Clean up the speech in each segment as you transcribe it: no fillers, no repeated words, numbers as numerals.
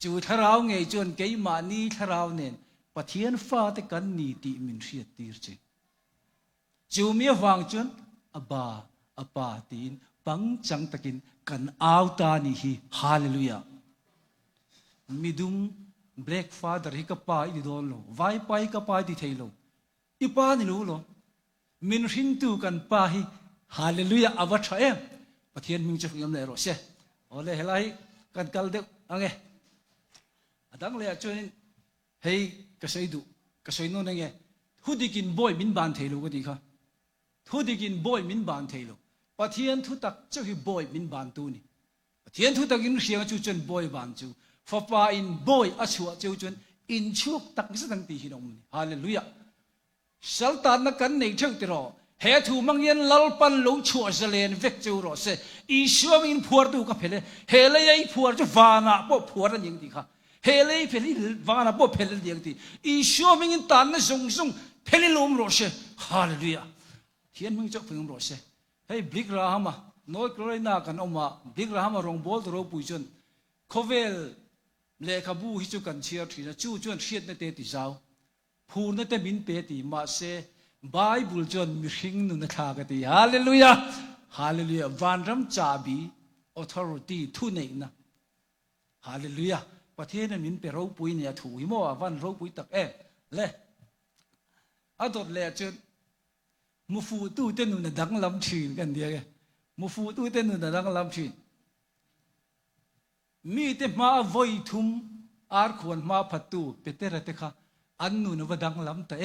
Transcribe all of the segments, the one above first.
จูทาราวไงจนเกยมานีทาราวเนนปะเทียนฟ้าแต่กันนีติมินเรียตีร์เจจูเมียวางจนอบาตีนปังจังตะกินกันอาวตานีฮีฮาเลลูยามิดุมเบรกฟาดร์ฮิกปาอิดโดนโลไวไปกปาดิเทโลอีปานิลูโลมินรินตูกันปาฮีฮาเลลูยาอวัชเอปะเทียนมิงจะยำเลโรเชโอเลเฮลัยกันกัลเดอังเงดังเลยจนเฮ้ยกษัยดูกษัยโน่นไงทุดิกินบ่อยมินบานเทโลก็ดีค่ะทุดิกินบ่อยมินบานเทโลปะเทียนทุตักเจ้าหิบ่อยมินบานตูนี่ปะเทียนทุตักอินเสียงจูจนบ่อยบานจูฟ้าป่าอินบ่อยอาชัวจูจนอินชุกตักมิสตังตีหินอมนี่ฮาเลลูยาสัลตานนักกันในเชิงติรอเฮทูมังยันลลปันลงชัวเซเลนเวกจูรอเซอีชัวมินพัวดูกับเพลเฮเลยไอพัวจะวานาบ่พัวนั่นยังดีค่ะเฮเลยเพลิวานาบ่เพลิยังดีอีชัวมินตันนั่นซงเพลิลมรอเซฮาเลลูยาเทียนมึงจะพึ่งรอเซเฮ้ยบลิกราฮามาโน้ตกรอยนากันออกมาบลิกราฮามารองบอลตัวเราปุยจนโคเวลเลขาบูฮิจูกันเชียร์ทีนะจู่จวนเชียร์นั่นเตติเจ้าพูนนั่นเตมินเปติมาเซไบเบิลจนมิริงนุนทากติฮาเลลูยาฮาเลลูยาวันรัมจาบี authority ทุนเองนะฮาเลลูยาประเทศนั้นมินเปเราปุยเนี่ยถูกหิมว่าวันเราปุยตักเล่อดเล่จนมุฟูตู้เต้นนุนดังลำชีนกันเดียวกันมุฟูตู้เต้นนุนดังลำชีนมีแต่มาไว้ทุ่มอาร์ขวนมาพัดตู้เปเตอร์เตค่ะอันนุนว่าดังลำแต่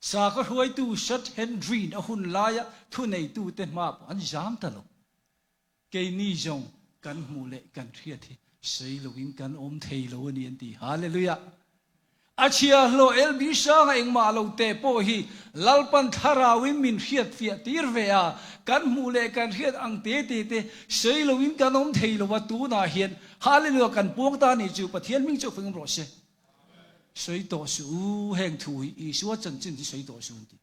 สากรวยตู้ชัดเฮนดรีนหุ่นลายทุนในตู้เต้นมาอันจามตลอดเกยนี่จงกันมูเลกันเทียที่ใส่ลูกินกันอมเทโลนี่อันดีฮาเลลูยาอาเชียโลเอลบิชาเองมาโลเตโปฮีลัลปันทาราวิมินเทียดเฟียตีร์เวียกันมูเลกันเทียดอังเตใส่ลูกินกันอมเทโลวัตูนาเฮียนฮาเลลูยากันพวกตานี่จูปะเทียนมิงจูฟิงโรเซ水多数很土，伊说真正的水多数的，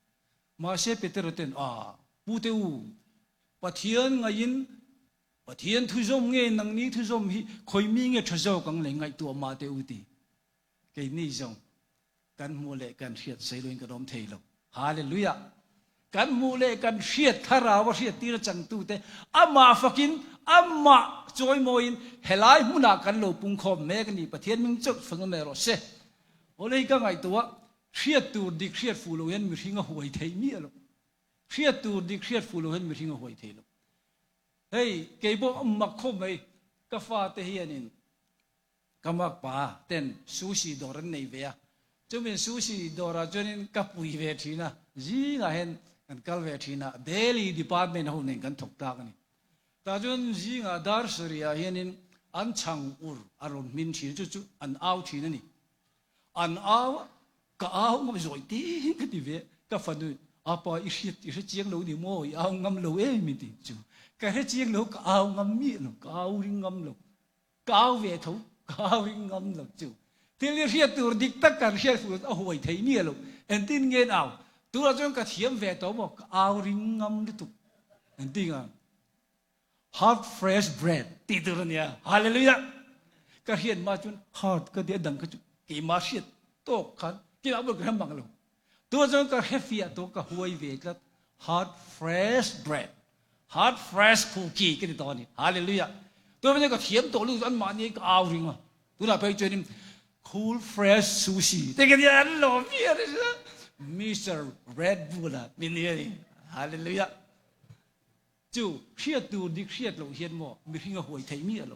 马些别得了点啊，不得有，把天个因，把天推送个能力推送去，开明个出手讲另外多马得有的，给你种，กันมูเลกันเชียดใส่ลุยกันอมเทโลฮาเลลูยากันมูเลกันเชียดทาราวเชียดตีระจังตูเตอามาฟักินอามาจอยโมอินเฮลายมุนากันโลปุงคอมเมกันนี่ประเทศมึงจดฟังเมรอเซโอเลยก็ไงตัวเชียดตูดิเชียดฟูโลเห็นมีทิ้งหัวเทมีอะไรเชียดตูดิเชียดฟูโลเห็นมีทิ้งหัวเทลเฮ้ยเก็บบอกมักคบไปกาฟาเตเฮียนินก็มักป่าเต้นซูชิดอรันในเวียจะเป็นซูชิดอราจนินกับปุยเวทีนะจีน่าเห็นกันกัลเวทีนะเดลีดีพาร์ตเมนต์เขาเนี่ยกันถกตากันนี่แต่จนจีน่าดาร์สเรียเห็นอันช่างอุรอารมณ์มินชีจุอันเอาทีนั่นนี่อันเอาก็เอางำสวยตีกันดีเวก็ฟันดูอาปอยอีเจียงเราดิโมยเอางำเรามิติจูก็เฮเจียงเราก็เอางำมีเราก็เอาริงงำเราก็เอาเวทุก็เอาริงงำเราจูที่เรียกตัวดิกตักกันเรียกตัวเอาไว้ที่นี่เราเอ็นตินเงินเอาตัวเราจงกระเทียมเวตัวบอกเอาริงงำดิตุเอ็นติงอ่ะ hot fresh bread ตีตัวเนี่ยฮาเลลูยาก็เห็นมาจน hot ก็เดี๋ยวดังก็จุกี่มาเชียดโตกันกี่มาบุกระมังเราตัวจงก็เฮฟีตัวก็หวยเวก็ hot fresh bread hot fresh cookie กันตอนนี้ฮาเลลูยาตัวมันก็เทียมตัวลูกอันมานี่ก็เอาริงอ่ะตัวเราไปเจอนี่cool fresh sushi แต่กันยันหล่อเพี้ยเลยนะ Mr. Red Bull อ่ะมินี่นี่ฮาเลลูยาจู่เชียดดูดิเชียดเราเห็นมั้ยมีทิ้งหัวไทยมีอะไร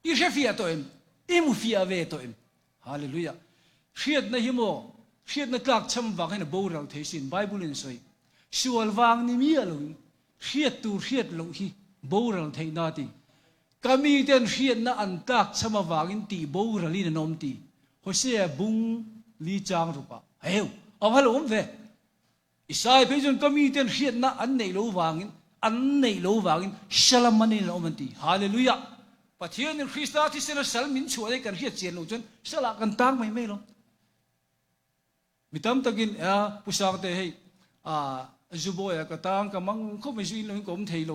อีเชฟีตัวเองอีมุฟีอาเวตัวเองฮาเลลูยาเชียดนะฮิโมเชียดนะกลักชำวังให้นะโบราณเทศินไบเบิลนี่สวยส่วนวางนี่มีอะไรเชียดตูเชียดเราฮีโบราณเทนาตีก็มีแต่เชียดนะอันตักชำวังอินตีโบราณลีนนอมตีเขาเสียบุงลีจางรูปะเฮ้ยเอาฮัลโหลผมเวอิสายไปจนก็มีแต่เชียดนะอันในโลวางอินอันในโลวางอินชลมันนี่นอมันตีฮาเลลูยาปะเทียนคริสต์ที่เสนอสัลมินช่วยกันเชียดเจียนโลจนสละกันตั้งไม่หรอกมิตรตะกินผู้สาวเตะให้จูบอยก็ตั้งก็มังเขาไม่ช่วยเลยก็ไม่เทโล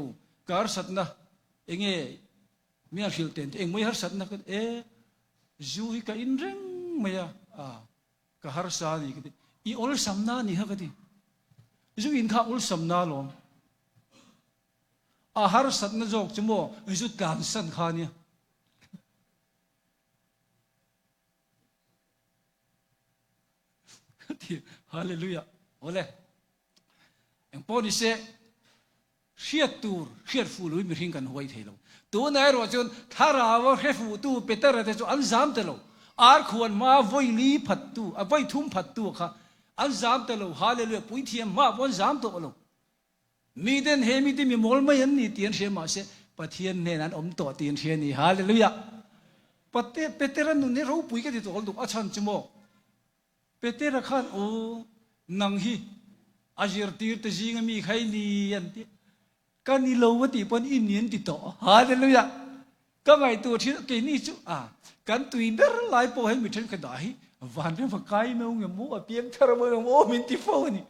การสัตนะเองมีอะไรเต็นเองไม่หาสัตนะก็ จูฮิกอินเร่งไม่อะก็ฮาร์ซานี่ก็ดิอีออลสัมนานี่ฮะก็ดิจูอินข้าออลสัมนาลงฮาร์สัตนจอกจมูกจูการสันขานี่ฮาเลลูยาโอ้เลยเอ็งพอนี่เสเชียดตูร์เชียดฟูลุยมีริงกันหัวไทยเราตัวไหนรู้จนถ้าเราว่าเชียดฟูตูเปเตอร์แต่จนอันจามเตลอาร์ควรมาวัยลีพัดตูวัยทุ่มพัดตูค่ะอันจามเตลฮาเลลูยาปุยเทียมมาวันจามตัวเรามีเดนเฮมีเดนมีมอลไม่ยันนี่เตียนเชียมาเสปะเทียนเนี่ยนั้นอมตัวเตียนเชียนี่ฮาเลลูยาปะเตอร์นุ่นเนี่ยเราปุยกันที่ตัวเราอาชันจมูกเปเตอร์ขันโอ้นังฮีอาเจอร์ตีร์ตจิงมีใครนี่ยันที่กันนี่เราว่าที่ปนอินเดียนติดต่อฮาเลลูยาก็ไงตัวที่เกนี่จู่กันตุยเบอร์ไลน์พอให้มิเทนกันได้วันนี้ฟังใครไม่รู้เงี้ยมัวเพียงทารามันมัวมินติฟอนี่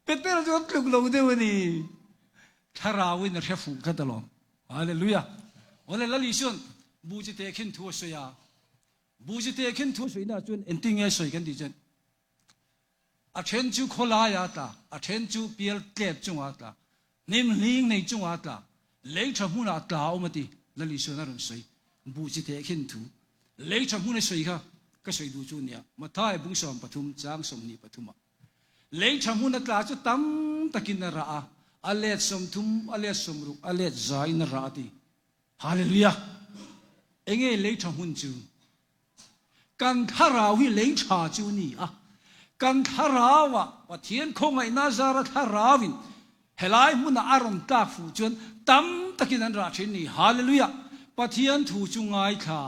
เปเตอร์จะกลุกลงเดี๋ยวนี้ทาราวินเรฟูกันตลอดฮาเลลูยาวันนี้ละลิชนบูจิเตคินทัวสยาบูจิเตคินทัวสยน่าจนเอ็นติงเอสวยกันดีจังอาเชนจูโคลายาตาอาเชนจูเปียลเก็บจงอาตานิมลิงในจงอาตาเลี้ยงชมุนาตาอมติละลิชนนั่นสวยบูจิเตคินทัวเลี้ยงชมุนสวยค่ะก็สวยดูจูเนี่ยมาท้ายบุษมปฐุมจางสมนีปฐุมเลี้ยงชมุนตาจุตั้มตะกินนราอเลสสมทุมอเลสสมรุอเลสใจนราตีฮาเลลูยาเองเลี้ยงชมุนจูกันทาราวิเลี้ยงชาจูนี่กันทาราวะว่าเทียนคงไอ้นาซาระทาราวินเฮลัยมุนอารมณ์ตาฟูจนตั้มตะกินันราชินีฮาเลลูยาปะเทียนถูจุงไงข้า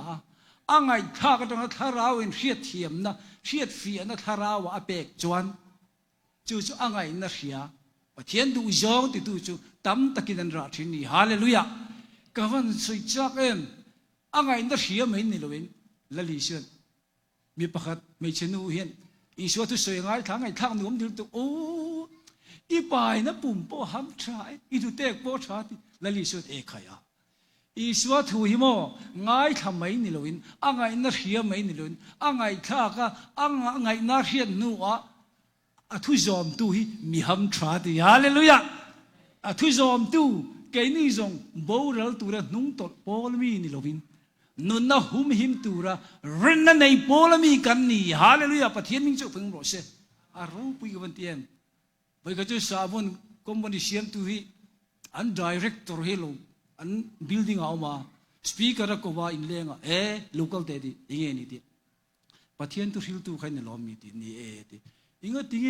อ่างไงข้าก็ต้องทาราวินเชียดเทียมนะเชียดเฟียนะทาราวะอเปกจวนจู่อ่างไงนะเสียปะเทียนดูจองติดูจู่ตั้มตะกินันราชินีฮาเลลูยาก็วันสุดจักเอ็มอ่างไงนะเสียไม่นี่เลยละลิชนมีประคัดไม่เชนูเห็นอีชัวทุสวยงายทางไอ้ทางหนุ่มดูตัวโอ้อีปายนะปุ่มโปหัมชายอีดูเตกโปชาติละลิสุดเอกขยาอีชัวทุหิโมง่ายทำไมนี่ลวินอ่างไงน่าเสียไม่นี่ลวินอ่างไงท่าก็อ่างไงน่าเสียนัวทุจอมตุหิมีหัมชาติฮาเลลูยาทุจอมตุเกนี่จงโบราณตัวนุ่งตดโปลมีนี่ลวินนุนน่ะหุมหิมตัวระเรนนั่นในโพลมีกันนี่ฮาเลลูยาปะเทียนมิงจุกเพิ่งรู้เสอารูปุยกันเตียนไปก็จะสาบุนคอมพานีเสียมตุฮีอันดีเรคเตอร์เฮโลอันบิลดิ้งเอามาสปีกเกอร์ก็ว่าอินเลงโลคอลเตดิยังไงนี่ดิปะเทียนตุฮิลตุใครเนี่ยล้อมมีดินี่ดิยังไงดิ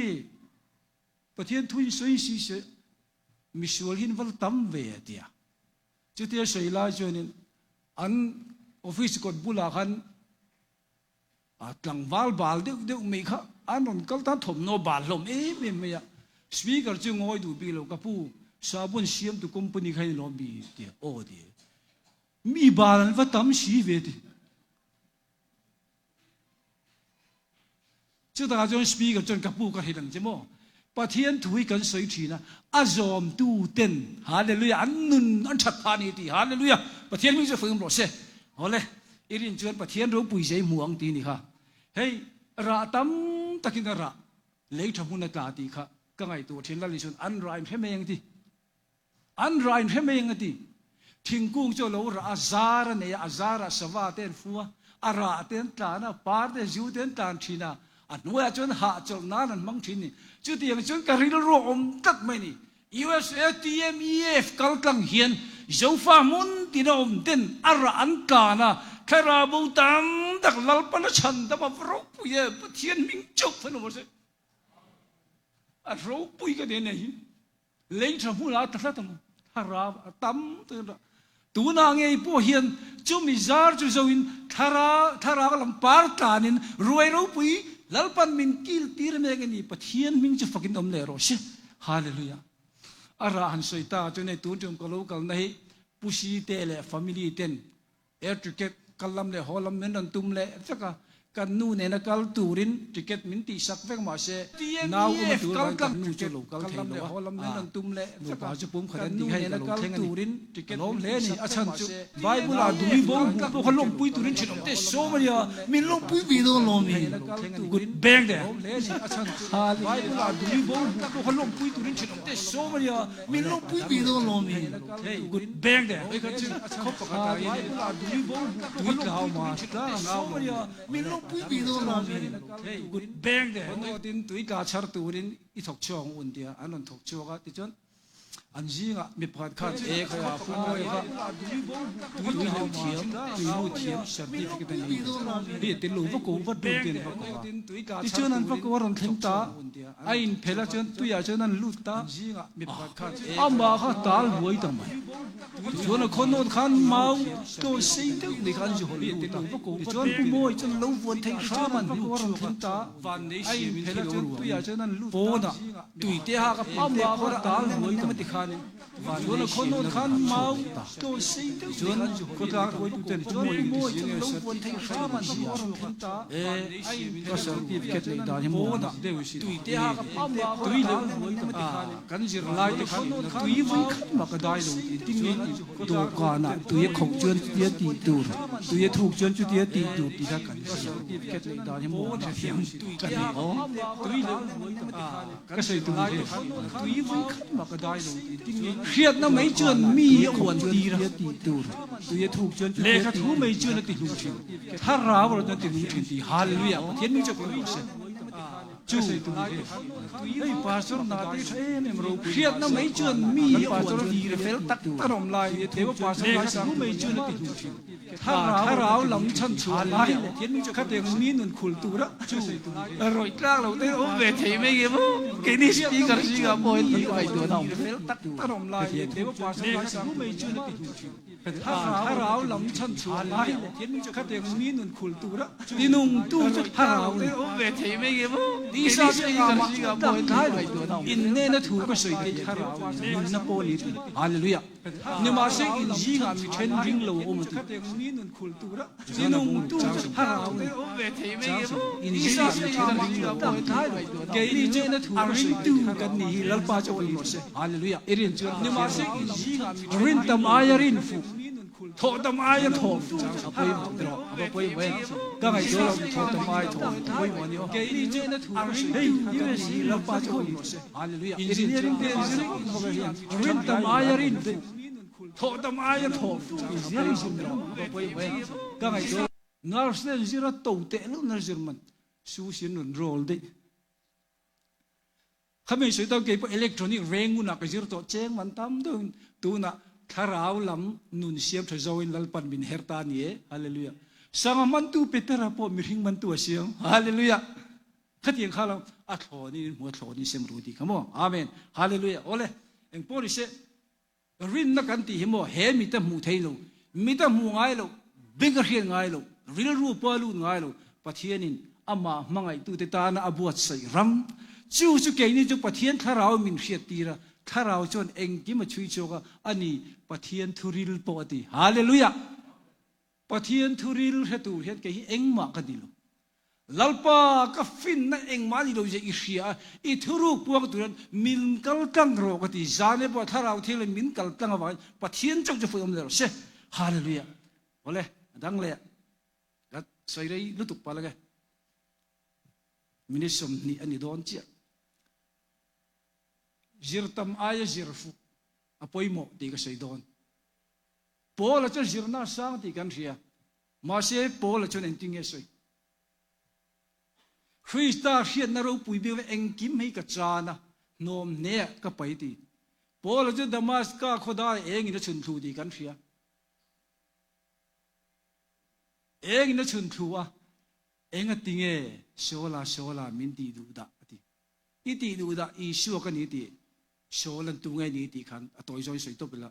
ปะเทียนตุยสวยสิเสมิชวลหินวัลตัมเวเดียจุดที่สวยลาจวนอันออฟฟิศกดบุลาคันตั้งวาลบาลเด็กไม่ค่ะอันนั้นก็ตั้งถมโนบาลลมไม่อะสปีกเกอร์จึงงอยดูปีเรากับผู้สาบุนเสียมตุคอมพานีใครล้อมบีเดียโอ้เดียมีบาลว่าตั้มชีเวทีจุดอาจารย์สปีกเกอร์จนกับผู้ก็เห็นจังมั้งปะเทียนถุยกันสวยทีนะอาจอมตูเต็นฮาเลลูยาอันนุนอันชัดพานีทีฮาเลลูยาปะเทียนมิจะฝึกมันหรอเสเอาเลยอีรินจวนปะเทียนรู้ปุยใจหวงตีนี่ค่ะเฮ้ยราตั้มตะกินระเลี้ยงทำหุ่นตาตีค่ะก็ไงตัวเทียนละลิชนอันไรน์เทมยังตีอันไรน์เทมยังตีทิ้งกุ้งเจ้าเราระอาซาระเนี่ยอาซาระสวาเตนฟัวอาราเตนตานะปาร์เตจิวเตนตานทีน่ะอันนู้นจนหาจนนั่นมังทีนี่จุดยังจนการิลรวมตัดไม่นี่ USATMEF กัลตังเฮียนเจ้าฟ้ามุนที่เราอมเต้นอาราอันกานะแค่ราบูตัมดักลัลปนชันแต่มาเราปุยปะเทียนมิงจุกพนุมาเสเราปุยก็เดี๋ยวนี้เลี้ยงชมพูลาตัดตั้งฮาราตั้มตัวนางไอ้พวกเฮียนจุมิจาร์จุจวินทาราก็ลำปาร์ตานินรวยเราปุยลัลปันมินกิลตีร์เมกันนี่ปะเทียนมิงจะฟักินอมเลโรเชฮาเลลูยาอาราหันสวยตาจนในตัวจงกะโลกัลในปุชีเตเลฟามิลีเต็นเอร์ทริเกตกัลลัมเลฮอลัมเมนันตุมเลสักก kan nu ne na kal turin ticket min ti sak vek ma se now kal kan nu che lo kal thei lo holam ne nang tum le no pa chu pum khadan ti hai na kal turin ticket lom le ni achan chu bible a dumi bo bu ko lom pui turin chinom te so ma ya min lom pui bi do lom ni good bang de achan chu bible a dumi bo bu ko lom pui turin chinom te so ma ya min lom pui bi do lom ni good bang de ai ka chu khop pa ka ta bible a dumi bo bu ko lom pui ma ta ngao ma ya min lom pui bi do lom ni good bang de no tin tui ka char turin i thok chong un dia anon thok choga ti chon an jinga mi phat kha e kha fu moi kha tui lo thiam tui lo thiam certificate ni bi tin lo va ko va du tin va ko ti chon an va ko ron theng ta ain phela chon tu ya chon an lu ta jinga mi phat kha amba kha tal loi ta mai chon khon non khan mau to sei tu ni khan ji hol lu ta chon pu moi chon lo von theng sha man va ko ron theng ta ain phela chon tu ya chon an lu po na tui te ha ka amba kha tal loi ta mai ti khan chon khon non khan mau to sei tu chon ko ta ko tu ten moi chon lo von theng sha man va ko ron theng ta ain ka certificate le da ni mo na tui te ha ka amba tui le kan jir lai te khan tui vui khan ma ka dai lo ti ni do ka na tui khong chuan ti ti tur tui thuk chuan chu ti ti tur ti da kan certificate le da ni mo na fiam kan ni o tui le ka sei tu ni tui vui khan ma ka dai lo ti ni khiat na mai chuan mi hon ti ra ti tur tui thuk chuan le ka thu mai chuan ti lu chi thar ra ro na ti lu chi ti hallelujah thiên mi chok lu se chu ei pastor na te the nem ro khiat na mai chuan mi pastor ti re fel tak karom lai te ko pastor lai sang mai chuan ti lu chi thar ra lam chan chu lai thiên mi chok ka te mi nun khul tu ra chu roi tlang lo te o ve thei me ge bo ke ni speaker si ga boy ti ai do na fel tak karom lai te ko pastor lai sang mai chuan ti lu chi thar ra lam chan chu lai thiên mi chok ka te mi nun khul tu ra ti nung tu chu thar ra o ve thei me ge bo đi xa cái gì cả mọi cái in nên nó thu cái sợi cái thà rào in nó po đi hallelujah nhưng mà sẽ in gì ngà mi chen ring lâu ôm tu đi nung tu thà rào in gì ngà mi chen ring lâu mọi cái đi trên nó thu cái sợi tu cái này lal pa cho cái gì hallelujah irin chưa nhưng mà sẽ in gì ngà mi rin tam ai rin phụ thọ tâm ai thọ apoi apoi wen các ngày đó thọ tâm ai thọ apoi wen yo cái đi trên nó thu hey you see la pa cho hallelujah engineering te rin tâm ai rin thọ tâm ai thọ engineering sim apoi wen các ngày đó ngar se zira tau te lo nar german su sin nun roll de khame soi tau ke electronic reng una ka zir to cheng man tam tu na tharau lam nun siam thazoin lalpan bin herta ni hallelujah sanga man tu petera po miring man tu asiang hallelujah khatiang khalam a thoni mo thoni sem rudi kamo amen hallelujah ole eng pori se rin na kan ti himo he mi ta mu thailo mi ta mu ngai lo bing hian ngai lo ril ru pa lu ngai lo pathianin ama mangai tu te ta na abuat sai ram chu chu ke ni chu pathian tharau min hriat tira tharau chon eng ki ma chui choga ani pathian thuril po ati hallelujah pathian thuril hetu het ke eng ma ka dilo lalpa ka fin na eng ma dilo je isia I thuruk puak turan min kal tang ro ka ti zane po tharau thil min kal tang wa pathian chok je fuam le se hallelujah ole dang le gat soi rei lutuk pa la ga minisom ni ani don chia zirtam aya zirfu apoi mo ti ka seidon pola cha zirna sang ti kan ria ma se pola chon enting e soi Krista hian na ro pui be eng kim hei ka chana nom ne ka pai ti pola cha damas ka khoda eng ina chun thu ti kan ria eng ina chun thu a eng a tinge sola min ti du da ti I ti du da I shu ka ni ti solan tu ngai ni ti khan atoi joi soi to bela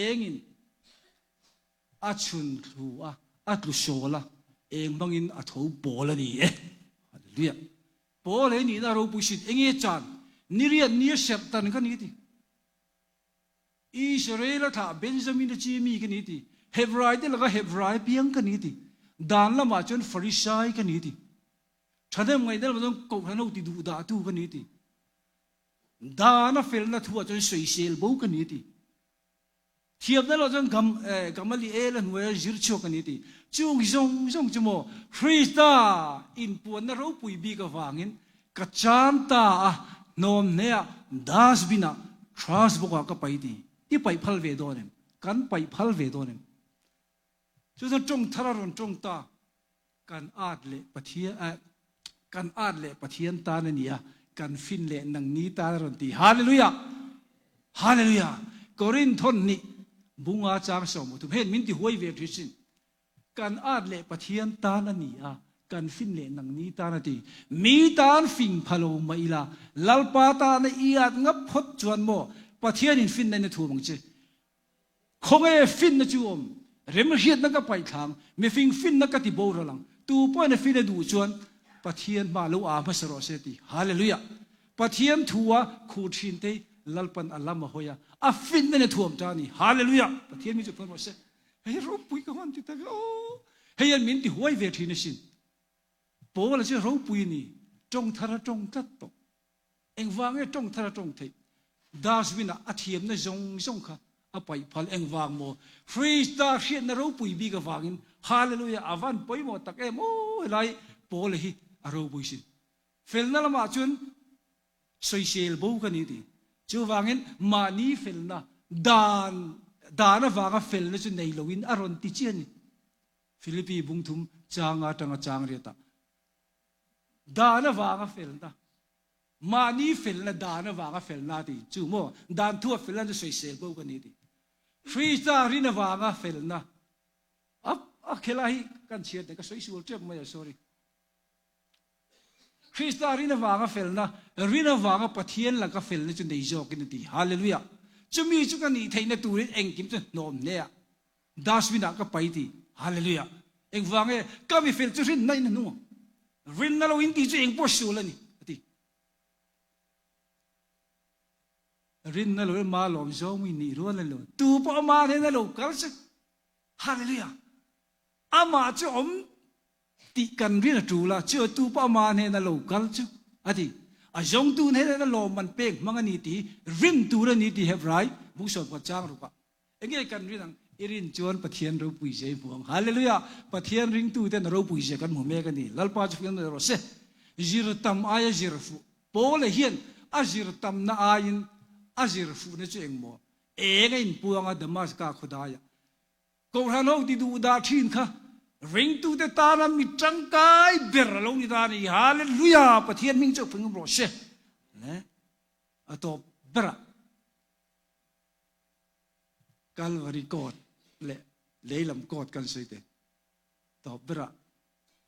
engin a chun thu a tu sola eng bangin a tho bola ni hallelujah bola ni na ro pusit enge chan niriat ni sep tan ka ni ti Israel tha Benjamin chi mi ka ni ti Hebrai de la Hebrai piang ka ni ti ดานละมาจนฟาริสัยกันนี่ดิฉันเองไงเดี๋ยวมันต้องกบให้เราติดูด่าตู้กันนี่ดิดานะเฟลนะทัวจนสวยเซลบูกันนี่ดิเทียบนั้นเราจนกำมะลีเอลันเวอร์จิรชกันนี่ดิจุงจงจโมฟรีสตาอินปวนนะเราปุยบีกับวางินกัจจามตานอมเนี่ยดาสบินะทรัสบอกว่าก็ไปดิที่ไปพัลเวโดเนี่ยกันไปพัลเวโดเนี่ยจุดจงทารอนจงตากันอาดเละปะเทียกันอาดเละปะเทียนตาเนี่ยกันฟินเละนังนี้ตาลอนตีฮาเลลูยาฮาเลลูยากอรินทอนนี่บุงอาจางสมุทุเห็นมินที่ห้วยเวทิสินกันอาดเละปะเทียนตาเนี่ยกันฟินเละนังนี้ตานาตีมีตานฟิงพะโลมาอิลาลัลปาตาในอีอาดงับพดจวนโมปะเทียนินฟินในถูมังเจคงเอฟินนะจูอมเรมเฮียดนักไปทางไม่ฟินนักติโบรลังตูป้อนฟินดูจวนปะเทียนมาลูอามาสโรเซติฮาเลลูยาปะเทียนทัวคูทินเตลัลปันอัลลามาฮอยาอัฟฟินในถ่วมจานี่ฮาเลลูยาปะเทียนมีจุดพันโรเซเฮ้ยรูปุยกันติดตะโอเฮ้ยมินติหวยเวทีนสินโปละเจ้ารูปุยนี่จงทาระจงจัดตกเอ็งวางไอ้จงทาระจงเทดาสวินะอาเทียมนะจงค่ะอภัยพัลเอ็งวางโมฟรีสตาร์เชียนนะรูปุยบีกับวางินฮาเลลูยาอาวันปอยโมตักเอ็มโอ้ไรโปละฮีอารบุยสิเฟลนั่นละมาจุนสวยเซลบูกันนี่ดีจูวางินมานีเฟลนะดานวางเฟลนะจุนในโลวินอารอนติเจนี่ฟิลิปปีบุงทุมจางอาตังจางเรียตาดานวางเฟลนะมานีเฟลนะดานวางเฟลนาดีจูโมดานทั่วเฟลนะสวยเซลบูกันนี่ดีฟรีสตาร์รินวางเฟลนะอักเคลาฮีกันเชียร์แต่ก็สวยสวยเจ็บไม่ได้ sorryคริสต์รินาวางเฟลนะรินาวางปะเทียนละก็เฟลนะจนได้จอกกันดีฮาเลลูยาจะมีจุกันนี่ไทยนะตูริเองกิมจนนอมเนี่ยดาสวินะก็ไปดีฮาเลลูยาเองวางเอก็มีเฟลจุรินไหนนะนัวรินนั่นเราอินดีจะเองปวดสูแล้วนี่ดีรินนั่นเรามาลอมจอมินี่รู้นั่นเราตูปอมาเนี่ยนั่นเรากัลส์ฮาเลลูยาอามาจะอมติกันเรียนจูละเชื่อตูป้ามาเนี่ยนั่นโลกัลจูอะดิอาจงตูเนี่ยนั่นโลมันเป่งมังนี่ตีริมตูระนี่ตีเฮบไรบุษบกับจางรู้ปะเอ็งไงกันเรื่องอิรินจวนปะเทียนรูปุยเจพวงฮาเลลูยาปะเทียนริงตูเต้นรูปุยเจกันหมู่เมกันนี่ลัลปาจุฟินเดอร์เซจิรตัมอายจิรฟูโปเลเฮียนอาจิรตัมนาอายินอาจิรฟูเนี่ยเจงโมเอ็งไงพวงอาดมาสกาขุดายะกูรันเอาติดูดาทินค่ะริงตูเตตานามิจังกายเบรลงนิตานีฮาเลลูยาปะเทียนมิงเจ้าพึงบรอเชนะอะตอบระกัลวารีกอดเลลำกอดกันสิเตตอบระ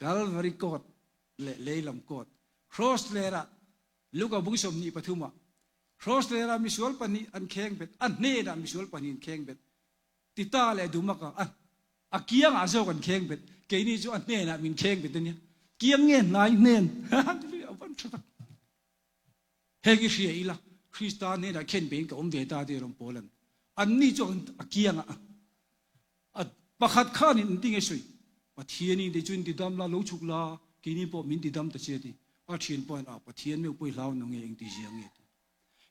กัลวารีกอดเลลำกอดครอสเลระลูกกับบุษมนีปฐุมะครอสเลระมิสวลปนีอันแข็งเบ็ดอันเนดมิสวลปนีอันแข็งเบ็ดติตาเลดูมะกะอันอาเกียงอาเจ้ากันแข็งเป็ดเกนี่จ้าเน่นะมินแข็งเป็ดเนี่ยเกียงเงี้ยนายเน่นฮันเลยเอาวันชุดเฮกิเชียอีละคริสตานเนี่ยนะเข็นเป็นกับเวตาเดียร์มโปลันอันนี้จ้าอาเกียงอ่ะประคัดข้านี่ดิ้งไอ้สวยว่าเทียนนี่เดี๋ยวจุนติดดำลาลูกชุกลาเกนี่พอมินติดดำตะเชียดีว่าเทียนปอยอ่ะว่าเทียนไม่ป่วยเล่าหนุ่งเองติเจียงเงี้ย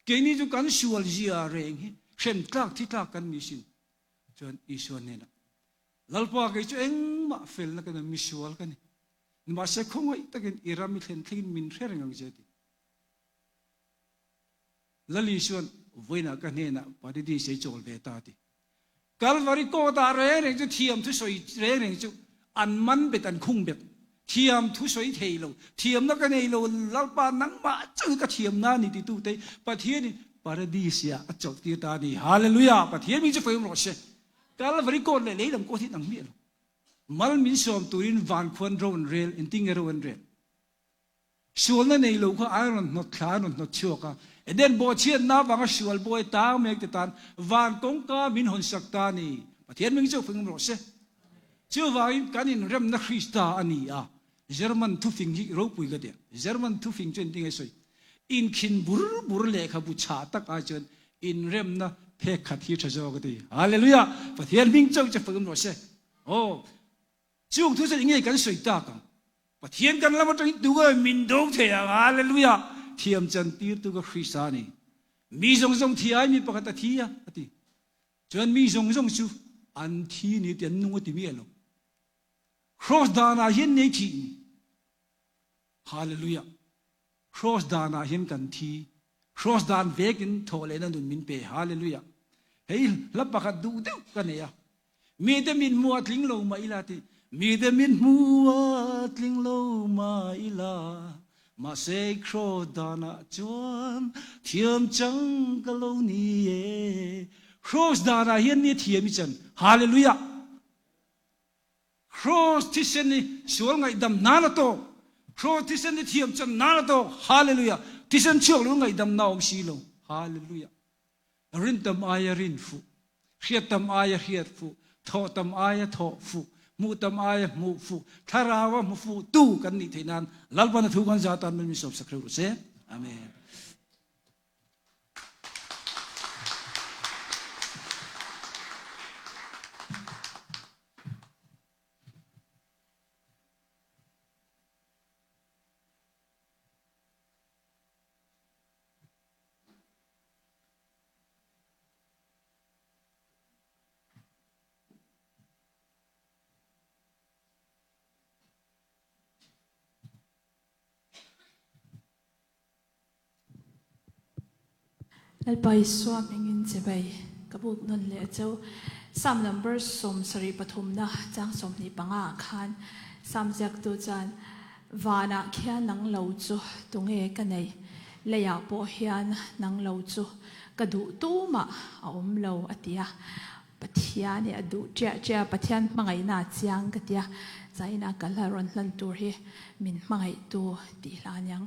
เกนี่จ้ากันชัวร์จีอาเร่งเช่นกลากที่กลากกันมีสินจนอีส่วนเนี่ยนะลัลปาเกจเอ็งมาเฟลนักนั้นมิสวลกันนี่มาเสกคงไว้ตะกันอิรามิเทนทิ้งมินเรื่องอะไรดีลัลิส่วนวันนักเนี่ยนะปฏิทินเสจโจลเบตาดีกัลวาริโกตาเรื่องจะเทียมทุสอยเรื่องจะอันมันเบ็ดอันคุ้งเบ็ดเทียมทุสอยเทโลเทียมนักเนี่ยโลลัลปานังมาจืดก็เทียมนานี่ติตุเตปฏิทินปฏิทินเสียจบตีตาดีฮาเลลูยาปฏิทินมีจะเฟรมโรเชกัลวาริโกเลยเลยลำโคที่ตั้งเมียลมัลมินสอมตุรินวันควันโรนเรลอินติงเรวันเรลส่วนนั้นในโลกเขาไอรอนนอตคลานนอตชัวกะเดินบ่อเชียนน้าวังสวลบ่อยตาเมกติตันวันกงกามินหนสักตานีประเทศมึงเจ้าพึงรู้เสเจ้าว่าการอินเริ่มนักคริสต์อันนี้อ่ะเยอรมันทุฟิงฮิรูปุยกันเดียเยอรมันทุฟิงจนดิ้งไอ้สวยอินขินบุรเล็กขบุชาตักอาจนอินเริ่มนะเพคขัดที่ชะโจกันดีฮาเลลูยาประเทศมึงเจ้าจะพึงรู้เสโอ้ chung thu sẽ nghe cái sợi ta cả và thiên căn lắm trong tu cái mình đâu thế à hallelujah thiam chân tir tu cái Christiani mi zong zong thi ai mi pakata thi à ati chuan mi zong zong chu an thi ni tian nung ti mi alo cross dana hian nei thi hallelujah cross dana hian kan thi cross dan vekin thole na nun min pe hallelujah hey lapakat du deu kanea mi de min muatling lo ma ilati mi de min muatling lo ma ila ma se cross dana chuan thiam chang ka lo ni e cross dana hian ni thiam chan hallelujah cross thi sen ni sual ngai dam nana to cross thi sen ni thiam chan nana to hallelujah thi sen chuak lo ngai dam na om si lo hallelujah rin tam aya rin fu khiat tam aya khiat fu tho tam aya tho fu mu tam aya mu fu tharawa mu fu tu kan ni theinan lalban thu kan zatan min sob sakru se amen Alpai swam ingin sebai kabut non le chau sam number som sari pathum na chang som ni panga khan sam jak tu chan vana khia nang lo chu tunge kanai leya po hian nang lo chu kadu tu ma om lo atia pathia ni adu cha cha pathian mangai na chiang katia zaina kalaron lan tur hi min mangai tu ti lanyang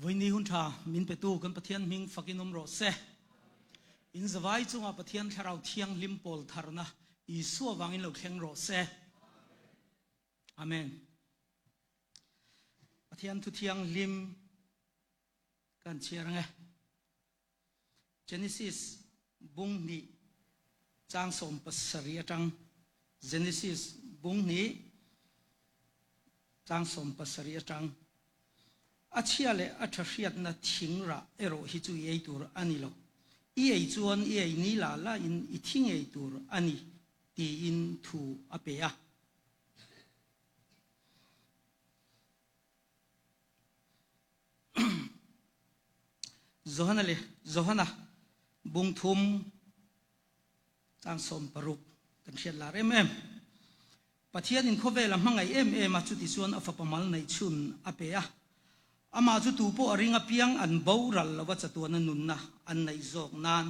với ni hun tha min pe tu kan pathian ming fakinom ro se in zawai chunga pathian tharau thiang lim pol tharna isu wangin lo thleng ro se amen pathian thu thiang lim kan chiaranga Genesis bung ni chang som pasari atang Genesis bung ni chang som pasari atang achiale athriat na thingra ero hi chu ei tur ani lo i ei chuan i ei ni la la in I thing ei tur ani ti in thu apea Zohana bung thum tang som paruk kan khiat la rem em pathian in khovel mangai em a chu ti chuan afapamal nei chun apea ama chu tu po ringa piang an boral lawa chatuana nunna an nei zok nan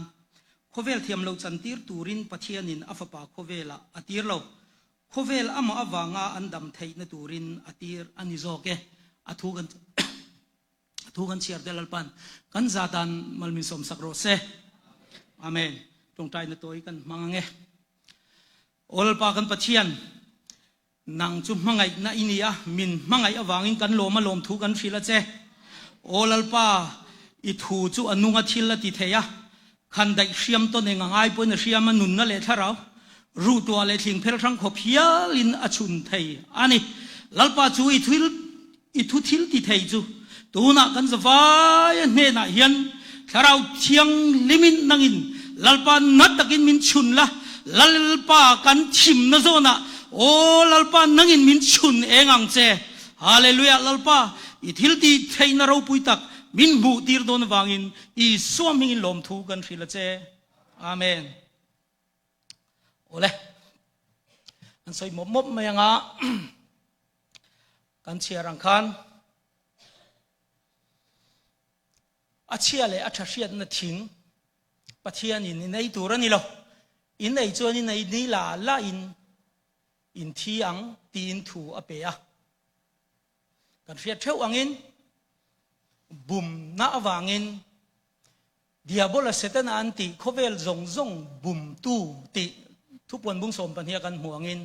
khovel thiam lo chantir turin pathian in afapa khovela atir lo khovel ama awanga an dam theina turin atir ani zoke thu kan chiar delal pan kan zatan malmin som sakro se amen tong tai na toi kan mangange ol pa kan pathian nang chu mangai na inia min mangai awangin kan loma lom thu kan phila che olal pa I thu chu anunga thilla ti theya khan dai hriam to ne ngai po na hriam nun na le tharau ru to le thing phel thang kho phialin achun thei ani lalpa chu I thu thil ti thei chu tuna kan zawai ne na hian tharau thiang limin nangin lalpa natakin min chun la lalpa kan thim na zona o lalpa nangin min chun engang che hallelujah lalpa I thil ti theina ro puitak min bu tir don wangin I swaming lom thu kan phila che amen ole an soi mop mayanga kan chiarang khan achiale athriat na thing pathian in nei turani lo in nei chuan in nei ni la la in thiang tin thu apea kan fiat theu angin bum na awangin diabola setana anti khovel zong bum tu ti thupon bung som pan hia kan huangin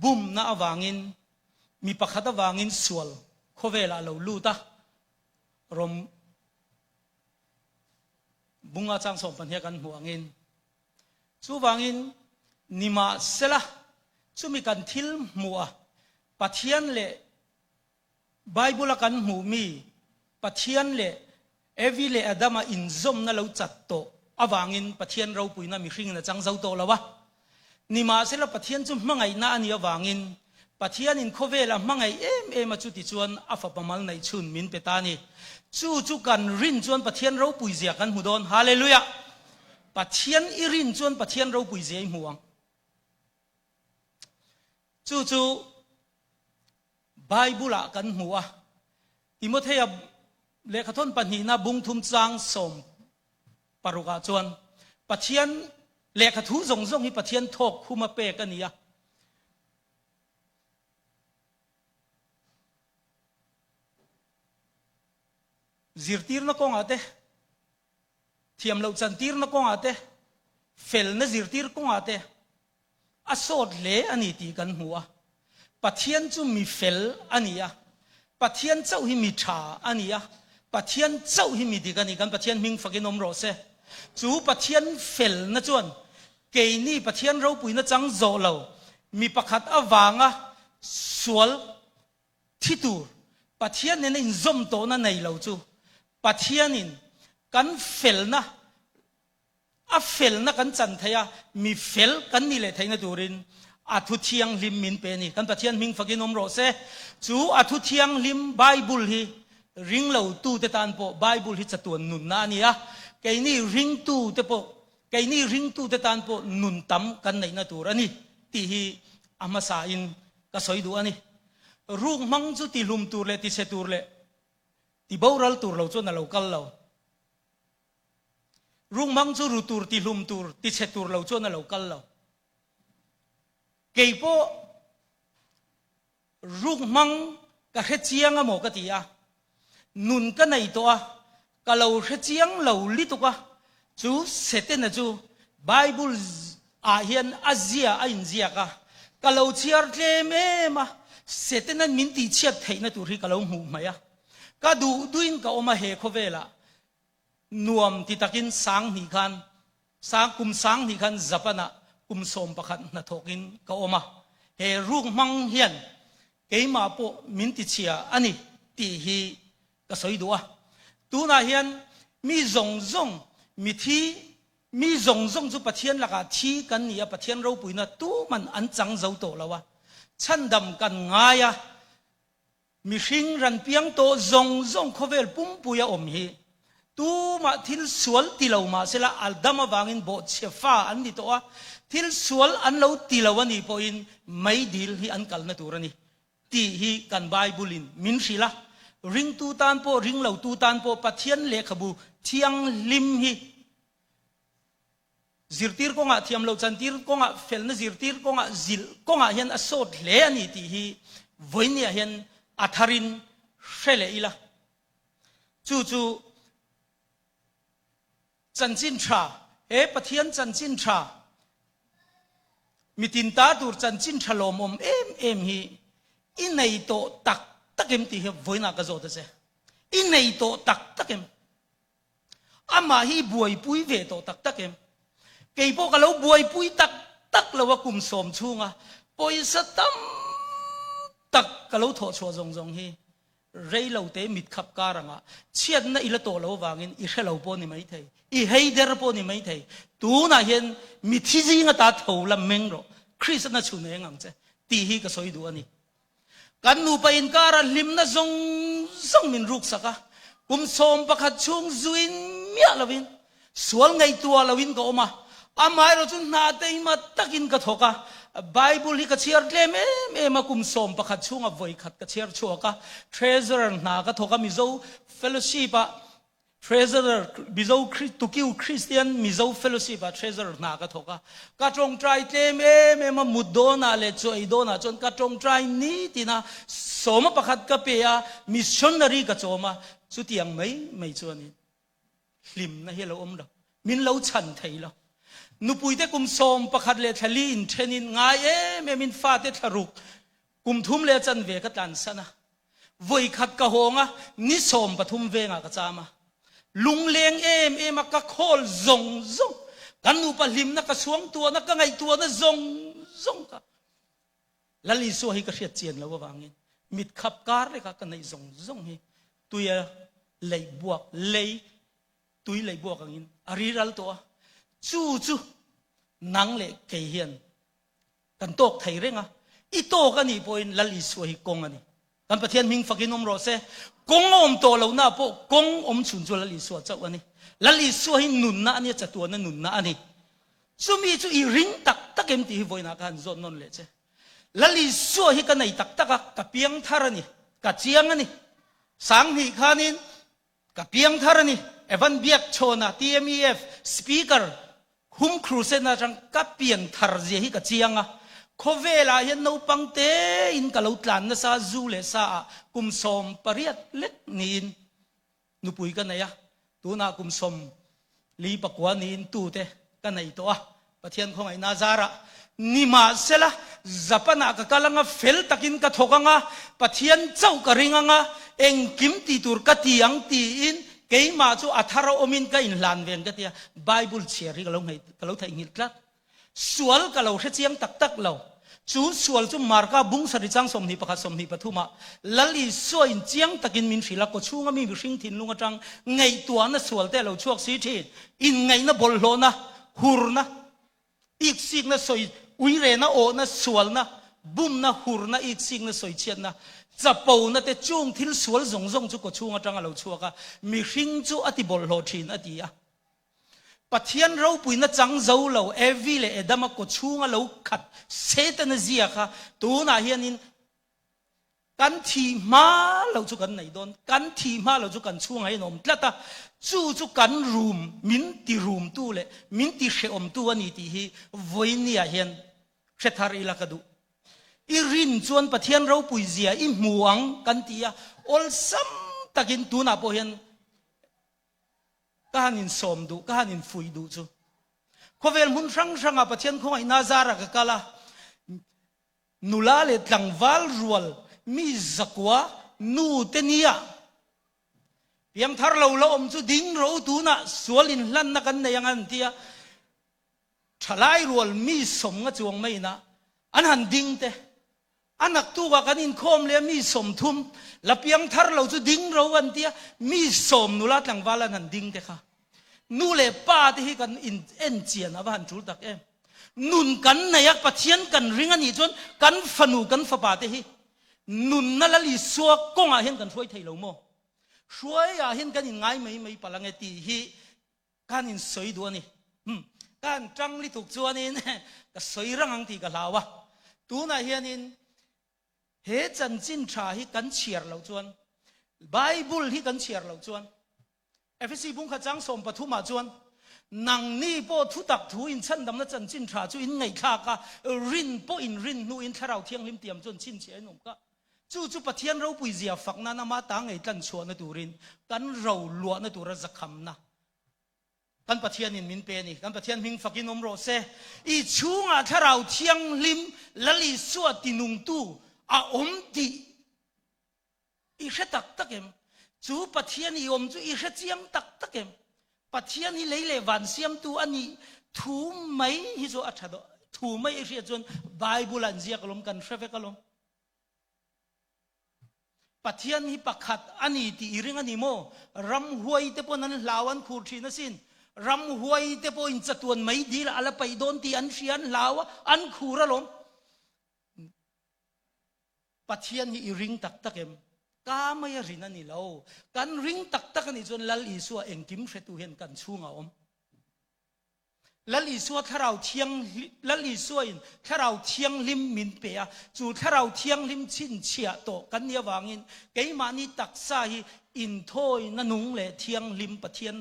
bum na awangin mi pakhata wangin sual khovela lo luta rom bunga chang som pan hia kan huangin chu wangin nima sela chu mi kan thil mua pathian le bible kan mu mi pathian le evi le adama in zom na lo chat to awangin pathian ro puina mi hring na chang zo to lawa nima sela pathian chu mangai na ani awangin pathian in khovela mangai em chu ti chuan afa pamal nei chun min petani chu kan rin chuan pathian ro pui zia kan hudon hallelujah pathian irin chuan pathian ro pui zia muang chu bible kan muwa timothea lekhathon panhina bungthum chang som paruka chuan pathian lekhathu zong hi pathian thok khuma pe kania zirtir na kong ate thiam lo chantir na kong ate fel na zirtir kong ate asot le ani ti kan huwa pathian chu mi fel ania pathian chau hi mi tha ania pathian chau hi mi ti kan ikan pathian ming fakinom ro se chu pathian fel na chuan ke ni pathian ro puina chang zo lo mi pakhat awanga sual thitur pathian ne in zom to na nei lo chu pathianin kan fel na a fel na kan chan thaya mi fel kan ni le thaina turin athu thiang lim min pe ni kan pathian ming fakinom ro se chu athu thiang lim bible hi ring lo tu te tan po bible hi chatuan nun na nia ke ni ring tu te po ke ni ring tu te tan po nun tam kan nei na tur ani ti hi amasa in ka soi du ani rung mang chu ti lum tur le ti se tur le ti boral tur lo chu na lo kal lo rung mang chu ru tur ti lum tur ti se tur lo chu na lo kal lo ke po rung mang ka he chiang a mo ka ti a nun ka nei to a ka lo he chiang lo li tu ka chu seten na chu bible a hian azia a in zia ka lo chiar tle me ma seten an min ti chiat theina tur hi ka lo mu maya ka du duin ka oma he khovela nuam ti takin sang ni khan sang ni khan zapana kum som pakhat na thokin ka oma he rung mang hian keima po min ti chia ani ti hi ka soidua tu na hian mi zong mi zong chu pathian laka thi kan nia pathian ro puina tu man an chang zo to lawa chandam kan ngaya mi hring ran piang to zong khovel pum puya om hi tu ma thil sual tilo ma sela aldama wangin bo chefa an ni to a thil sual an lo tilawani po in mai dil hi an kal na turani ti hi kan bible in min sila ring tu tan po ring lo tu tan po pathian le khabu thiang lim hi zirtir ko nga thiam lo chantir ko nga fel na zirtir ko nga zil ko nga hian asot le ani ti hi voinia hian atharin hrele ila chu chanchin tha e pathian chanchin tha mitin ta tur chanchin thalom om em hi inei to tak takem ti he voina ka zo ta se inei to tak takem ama hi buai pui ve to tak takem kei po ka lo buai pui tak lawa kum som chunga poisa tam tak ka lo tho chho zong hi rei lo te mit khap karanga chiat na ila to lo wangin I helo po ni mai thei I heider po ni mai thei tu na hian mi thi ji nga ta thola mengro Chris na chune ngang che ti hi ka soi du ani kan nu pa in kara lim na zong min ruk saka kum som pakhat chung zuin mia lawin sual ngai tua lawin ko ma amai ro chun na te ma takin ka thoka bible hi ka chiar tlem me ma kum som pakhat chunga voi khat ka chiar chuaka treasure na ka thoka mi zo fellowship a treasure bizo tukiu christian mizo fellowship a treasure na ka thoka ka trong trai tlem me ma mudona le choi dona chon ka trong trai ni tina soma pakhat ka pe a missionary ka choma chu tiang mai chuani hlim na helo om lo min lo chan thei lo nupui te kum som pakhat le thali in thenin ngai me min fa te tharuk kum thum le chan ve ka tan sana voi khat ka honga ni som pathum ve nga ka chama lung leng em ka khol zong kan nu pa lim na ka suang tua na ka ngai tua na zong ka lali so hi ka hriat chian lo wangin mit khap kar le ka kan nei zong hi tuya lei buak lei tui lei buak angin ariral to chu nang le ke hian kan tok thei renga i to ka ni poin lali so hi kong ani kan pathian ming fakin ro se kong om to lo na po kong om chun chu lali so chau ani lali so hi nun na ani chatua na nun na ani sumi chu i ring tak em ti hi voina kan zon non le che lali so hi ka nei tak ka piang thar ani ka chiang ani sang hi khanin ka piang thar ani evan biak chona tmef speaker hum cruise na jang ka piang thar je hi ka chianga khovela hian no pangte in ka lo tlan na sa zu le sa kum som pariat let nin nu pui ka na ya tu na kum som li pakwa nin tu te ka nei to a pathian khong ai na zara ni ma sela zapana ka kalanga fel takin ka thokanga pathian chau ka ringanga eng kim ti tur ka tiang ti in keima chu athara omin ka in lan ven ka tia bible cherry ka lo ngai ka lo thai ngil tlat sual ka lo hre chiang tak lo chu sual chu marka bung sari chang som ni pakha som ni pathuma lali so in chiang takin min thila ko chunga mi hring thin lunga tang ngai tua na sual te lo chuak si thi in ngai na bol lo na hur na ik sik na soi ui re na o na sual na bum na hur na ik sik na soi chian na chapo na te chung thil sual zong chu ko chunga tang lo chuaka mi hring chu ati bol lo thin atia pathian ro pui na chang zo lo evi le edama ko chunga lo khat setan zia kha tu na hianin kan thi ma lo chu kan nei don kan thi ma lo chu kan chunga hi nom tlata chu kan room min ti room tu le min ti she om tu ani ti hi voinia hian thethar ila ka du i rin chuan pathian ro pui zia i muang kan tia ol sam takin tu na po hian kahanin som du kahanin fui du chu khovel mun rang a pathian khong ai na zara ka kala nula le tlangwal rual mi zakwa nu tenia piang thar lo om chu ding ro tu na sualin hlan na kan nei angan tia thalai rual mi som nga chuang mai na an han ding te anak tu ka kanin khom le mi som thum la piang thar lo chu ding ro an tia mi som nula tlangwal an ding te kha nu le pa te hi kan in en chian awan thul tak em nun kan nayak pathian kan ring ani chon kan fanu kan fa pa te hi nun na la li suwa kong a hen kan thoi thei lo mo hruai a hen kan in ngai mai palang e ti hi kan in soi du ani kan tang li tuk chuan in ka soi rang ang ti ka lawa tu na hian in he chan chin tha hi kan chiar lo chuan bible hi kan chiar lo chuan fc bung kha chang som pathuma chuan nang ni po thu tak thu in chan dam na chan chin tha chu in ngai kha ka rin po in rin nu in tharau thiang lim tiam chon chin che nom ka chu pathian ro pui zia fak na na ma ta ngai tlan chhuan na turin kan ro lua na tura zakham na kan pathian in min pe ni kan pathian hing fakin om ro se i chunga tharau thiang lim lali suat tinung tu a om ti i hretak takem chu pathian i om chu i hre chiang tak em pathian hi leile van siam tu ani thu mai hi zo athado thu mai hi chon bible an zia kalom kan hrefe kalom pathian hi pakhat ani ti iring ani mo ram huai te pon an lawan khur thina sin ram huai te po in chatuan mai dil ala pai don ti an hrian lawa an khura lom pathian hi iring tak em ka mai rin ani lo kan ring tak ani chon lal isua engkim hretu hen kan chunga om lal isua tharau thiang lal isua in tharau thiang lim min pe a chu tharau thiang lim chin chia to kan nia wangin keima ni taksa hi in thoi na nung le thiang lim pathian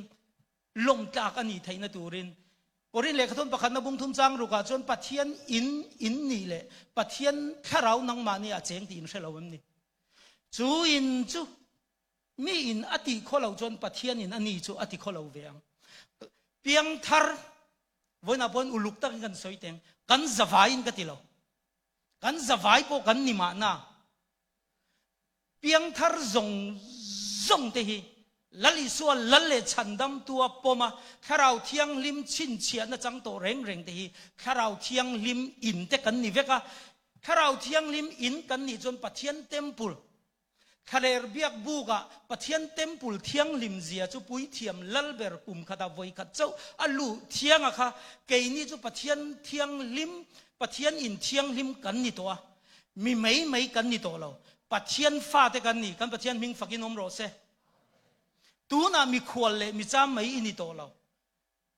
lom tak ani thaina turin korin le khathon pakhan na bung thum chang ruka chon pathian in ni le pathian tharau nang mani a cheng tin hreloam ni chu in chu mi in ati kholo chon pathian in ani chu ati kholo veang piang thar voina pon uluk tak kan soiteng kan zawai in katilo kan zawai po kan ni ma na piang thar zong te hi lali so lalle chandam tua poma kharau thiang lim chin chia na chang to reng reng te hi kharau thiang lim in te kan ni veka kharau thiang lim in kan ni chon pathian temple khaler biak buga pathian temple thiang lim zia chu pui thiam lalber khata voi khat chau alu thiang a kha ke ni chu pathian thiang lim pathian in thiang lim kan ni to mi mei kan ni to lo pathian fa te kan ni kan pathian ming fakin om ro se tu na mi khwal le mi cham mai ini to lo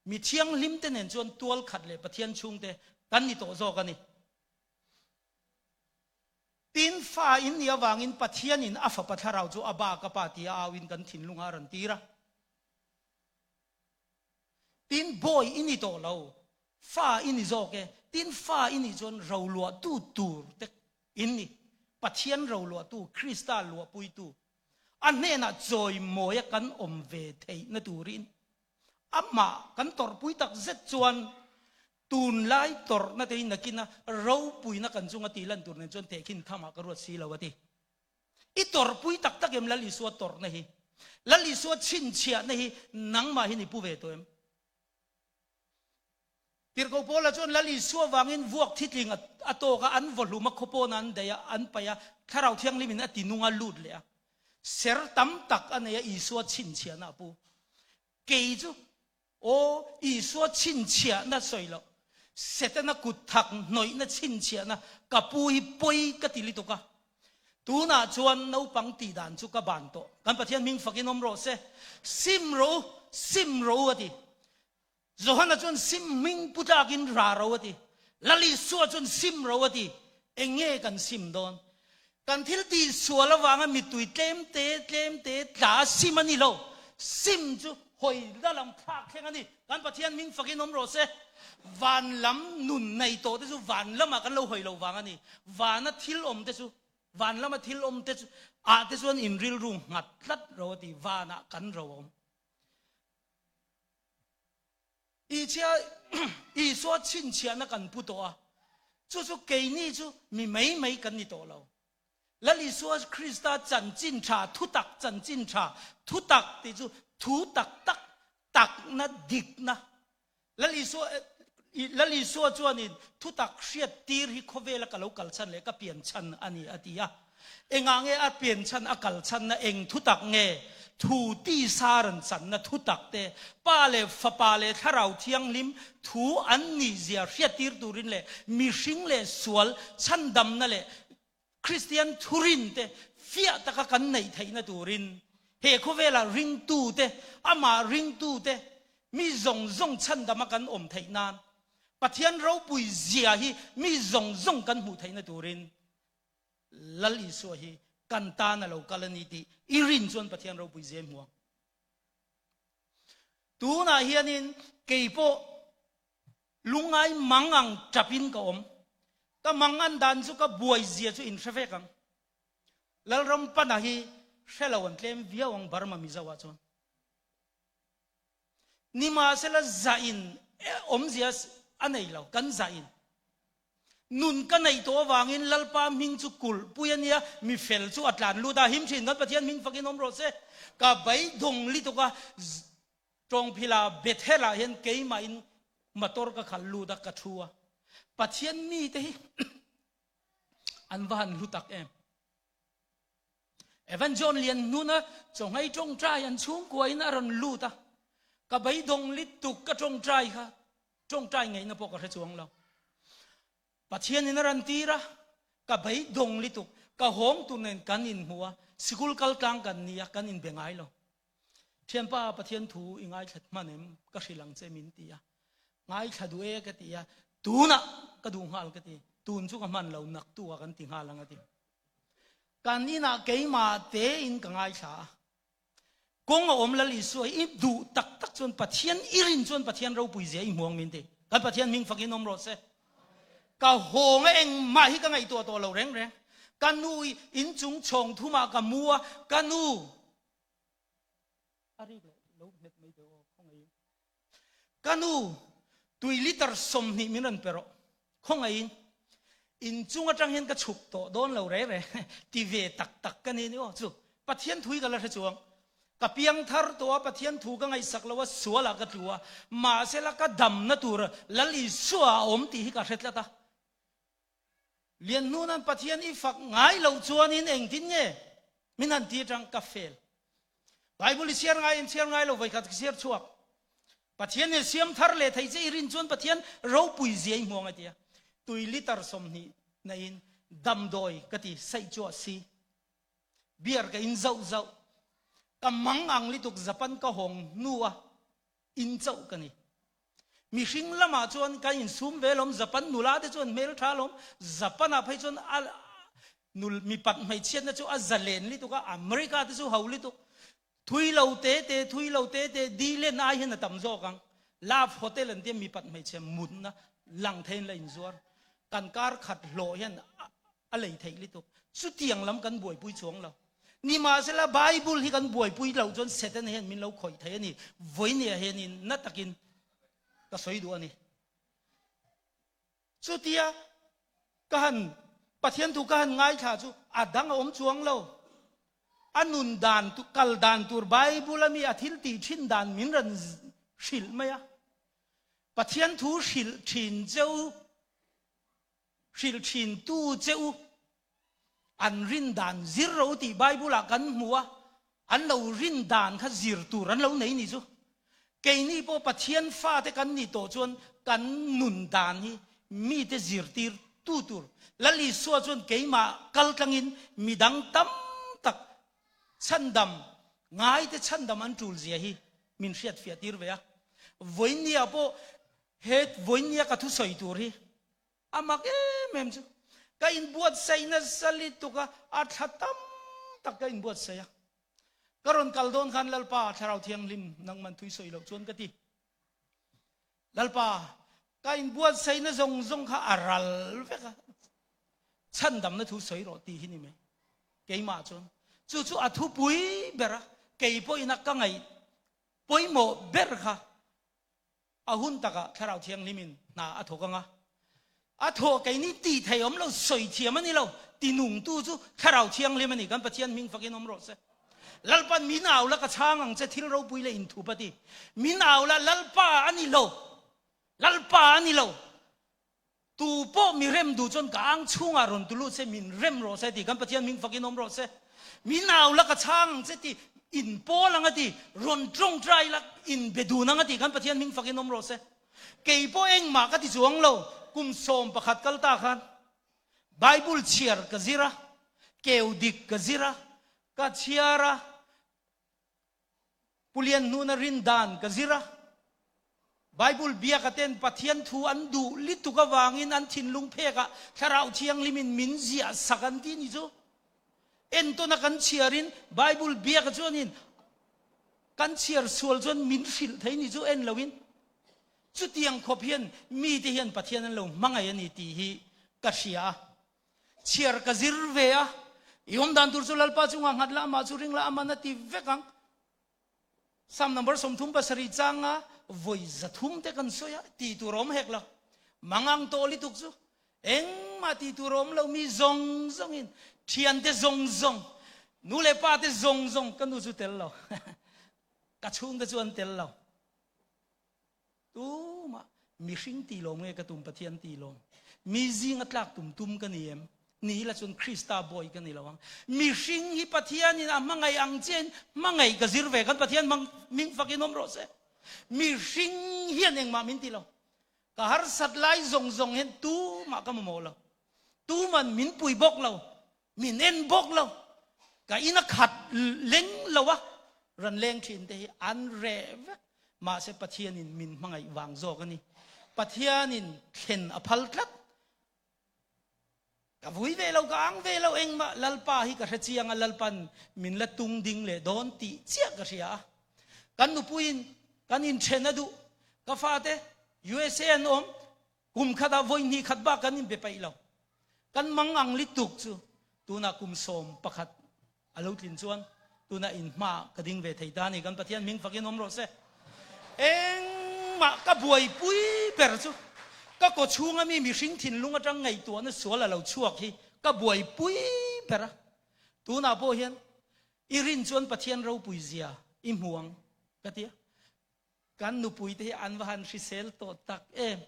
mi thiang lim te nen chon tual khat le pathian chung te kan ni to zo kan ni tin fa in nia wangin pathian in afa patharau chu aba ka pa ti awin kan thin lunga ran tira tin boy ini to lo fa ini zo ke tin fa ini chon ro lo tu tur te in ni pathian ro lo tu krista lo pui tu anh nên là rồi mỗi căn ôm về thầy nó tù rin mà căn tor pui tak rất chuan tùn lại tor nó thầy nó kia râu pui nó căn chung ati lần tùn nên chuan thầy kinh tham à cái ruột xí lâu ati ít tor pui tak em lali suat tor này lali suat chin chia này nang mà hình pu về tôi em tiệt câu po là chuan lali suat vangin vuộc thít linh ato ka an volume khopo nan đây an paya kharau thiang limin ati nunga lut le ser tam tak anh ấy Isua chin chia na bu, kể chú, ô Isua chin chia na soi lo, sẽ na cụt thắc nói na chin chia na, cả bui bui cái tili to cả, tu na chuan nấu bằng tì đàn chú cả bàn to, căn bắt thiên minh phật in om ro se, sim ro ati, rồi na chuan sim minh puta kin ra ro ati, lali suwa chuan sim ro ati, anh nghe kan sim don. Kan thil ti suala wanga mi tui tlem te ta simani lo sim chu hoi la lam thak theng ani kan pathian ming fakin om ro se van lam nun nei to te chu van lama kan lo hoi lo wanga ni wana thil om te chu van lama thil om te chu a te chuan in ril ru ngat tlat ro ti wana kan ro om i chia i so chin chia na kan pu to a chu ke ni chu mi mei kan ni to lo lali suwa Krista chan chin cha thu tak chan chin cha thu tak ti chu thu tak na dik na lali suwa chuan in thu tak hriat tir hi khovela ka lo kal chan le ka pian chan ani atia enga nge a pian chan a kal chan na eng thu tak nge thu ti saran chan na thu tak te pa le fa pa le tharau thiang lim thu an ni zia hriat tir turin le mi hring le sual chan dam na le Christian Turin te fia taka kan nei thei na turin he khovela ring tu te ama ring tu te mi zong chan dama kan om thei nan pathian ro pui zia hi mi zong kan mu thei na turin lali so hi kan ta na lo kalani ti irin chon pathian ro pui zia muang tu na hianin keipo lungai mangang tapin ka om ka mangan dan chu ka buai zia chu in thave kang lal ram panahi shelawan tlem viawang barma mizawa chon nima sela zain om zia anei lo kan zain nun ka nei to wangin lalpa ming chu kul puyania mi fel chu atlan lu da him thin kan pathian ming fakin om ro se ka bai dong li to ka trong phila bethela hen keima in motor ka khallu da ka thua pathian mi te an van lutak em evan john lian nuna chong hai trong trai an chung koi na ron luta ka bai dong lit tuk ka trong trai kha trong trai ngai na pok ka chuang lo pathian in ran tira ka bai dong lit tuk ka hong tu nen kan in huwa sikul kal tang kan nia kan in bengai lo thian pa pathian thu ingai that manem ka hrilang che min tia ngai thadu e ka tia tuna ka du ngal ka ti tun chu ka man lo nak tu kan ti ngalang ati kan ina keima te in ka ngai tha kong om la li so i du tak chon pathian irin chon pathian ro pui zia i muang min te kan pathian ming fakin om ro se ka hong eng ma hi ka ngai to lo reng kan nu in chung chong thu ma ka mua kan nu ari lo net mai do khong ai kan nu tui liter som ni minan pero khong ai in chung atang hen ka chuk to don lo re ti ve tak kan ni o chu pathian thui ka la chuang กะเปียงทาร์ตัวปะเทียนถูกไงสักแล้วว่าสัวละกะตัวมาเสละกะดำนะตัวละลีสัวอมตีฮิกะเสร็จแล้วตาเรียนนู้นนั้นปะเทียนอีฝักง่ายเราชวนนินเองทิ้งเนี่ยมินันตีจังกาเฟลไบเบิลเสียงง่ายเราไว้กัดเสียชัวปะเทียนเนี่ยเสียมทาร์เลยไทยจะอิรินชวนปะเทียนเราปุยเสียงมองไอเดียตุยลิตรสมนี้ในอินดำโดยกติใส่จัวซีเบียร์กับอินเจ้ากำมังอังลิตุกจับปันก็หงนัวอินเจ้ากันนี่มีสิ่งละมาจวนกันอินซุมเวลมจับปันนุลาเดจวนเมลทาลมจับปันอภัยจวนนุลมีปัดไม่เชียนนะจวนอัลเลนลิตุกอเมริกาที่สุฮาวลิตุทุยเราเตะดีเล่นนายเห็นตั้มโจกังลาฟโฮเทลนั่นเดียมีปัดไม่เชียนมุนนะหลังเทนเลยอินซัวกันการขัดโลเห็นอะไรไทยลิตุสุดเตียงล้ำกันบวยปุยชวงเรานี่มาเสละไบเบิลที่กันบวยปุยเราจนเสร็จนี่เห็นมินเราคอยไทยนี่วันนี้เห็นนี่นัดตะกินก็สวยดูนี่สุดที่กันปะเทียนถูกกันง่ายค่ะจูอัดดังอมชวงเราอันนุนดานตุกัลดานตัวไบเบิลมีอาทิตย์ตีชินดานมินรันชิลไหมอะปะเทียนถูชิลชินเจ้าชิลชินตู้เจ้าอันรินดานซิรเราตีไบเบิลกันมัวอันเรารินดานข้าซิรตูรันเราไหนนี่จูเกนี่พอปะเทียนฟ้าแต่กันนี่โตจวนกันนุนดานนี่มีแต่ซิรตีตู้ตัวแล้วลีสัวจวนเกยมากัลกังอินมีดังตั้มตักชันดำง่ายแต่ชันดำอันจูลเสียฮีมินเสียดเฟียตีร์เวียวันนี้พอเฮ็ดวันนี้ก็ทุสอยตัวฮีอามาเอ๊ะแม่มจูก็อินบวชใส่นั่นสลิดตุกะอัฐตั้มตักก็อินบวชใส่กรอนกัลโดนขันลัลปาชาวเทียงลิมนังมันทุยสอยเราชวนกติลัลปาก็อินบวชใส่นั่นทรงข้าอารัลเวกฉันดำนั่นทุสอยเราตีที่นี่ไหมเกี่ยมาชนจู่ๆอัฐุปุยเบระเกี่ยปุยนักกังไงปุยโมเบรค่ะอาหุนตะกะชาวเทียงลิมินน่าอัฐุกังอ่ะอัฐุเกี่ยนี่ตีไทยอมเราสอยเทียมันนี่เราตีหนุ่งตู้จู่ชาวเทียงลิมินนี่กันปะเทียนมิงฟักอินอมรสลัลปานมินเอาละก็ช่างอังจะที่เราปุยเลยอินทุปฏิมินเอาละลัลปาอันนี้เราตูโปมีเร็มดูจนกางช่วงอารมณ์ตุลุเซมินเร็มโรเซติกันปะเทียนมิงฟักอินอมโรเซมินเอาละก็ช่างเซติอินโปลังติรอนตรงใจละอินเบดูนังติกันปะเทียนมิงฟักอินอมโรเซเกี่ยโปเองมากติจวงเรากุมโสมประคัดกัลตาขันไบเบิลเชียร์กะซิระเกี่ยวดิกกะซิระกะเชียระปุเลียนนูนรินดานกะซิระไบเบิลเบียกะเต็นปะเทียนทูอันดูลิตุกะวางินอันทินลุงเพกะคาราอุเทียงลิมินมินเซียสักันที่นี่จูเอ็นตัวนักกันเชียรินไบเบิลเบียกะจวนินกันเชียร์ส่วนจนมินฟิลไทยนี่จูเอ็นลาวินจุดยังขบเฮียนมีที่เฮียนปะเทียนนั่นลงมังไงนี่ตีฮีกะเชียเชียร์กะซิรเวียยอมดันตุลสุลลปาจุงหัดละมาจุริงละอามันตีเวกังสามนัมเบอร์สมทุมปัสริจังอ่ะวยจัดทุมเตกันสวยตีตุรมเฮกละมังอังโตลิตุกซูเอ็งมาตีตุรมเรามีซงอินเทียนเตซงนูเลปาเตซงกันดูสุเตลเรากระชุงเตจวนเตลเราตูมามีสิ่งตีลมเงกระตุมปะเทียนตีลมมีจิงอัตลักตุมกันเนียมนี่ละจนคริสตาบอยกันนี่ละวังมีสิ่งที่ปะเทียนนี่นะมังไงอังเจนมังไงกระซิรเวกันปะเทียนมังมิงฟักอินอมโรเซมีสิ่งเฮียนเองมามินตีเราก็หาสัตว์ไล่ซงเห็นตูมากระโมเราตูมันมินปุยบกเรามินเอ็นบกเราก็อินักขัดเล้งเราวะรันเล้งชินเตยอันเรวมาเสปะเทียนินมินมังไงวางโจกันนี่ปะเทียนินเข็นอภัลกัดกับวิเวเราก็อังเวเราเองมาลัลปาฮิกระเจียงลัลปันมินละตุงดิงเลยโดนตีเจียกระเสียกันนุปุยนกันอินเชนดูกฟ้าเต USA นอมกุมขัดาวนี่ขัดบ้ากันอินเปไปเรากันมังอังลิตุกจูตัวน่ะกุมสมประคัดอาลุตินชวนตัวน่ะอินมากระดิ่งเวทีดานี่กันปะเทียนมิงฟักอินอมโรเซเองมากระบวยปุยเปิดจูก็กดช่วงมีสิ่งถิ่นลุงจังไงตัวนั้นสวนเราชั่วที่ก็บวยปุยเปล่าตัวน่าโบเห็นอิรินชวนปะเทียนเราปุยเสีย im huang cái tia kan nu pui te an van si sel to tak em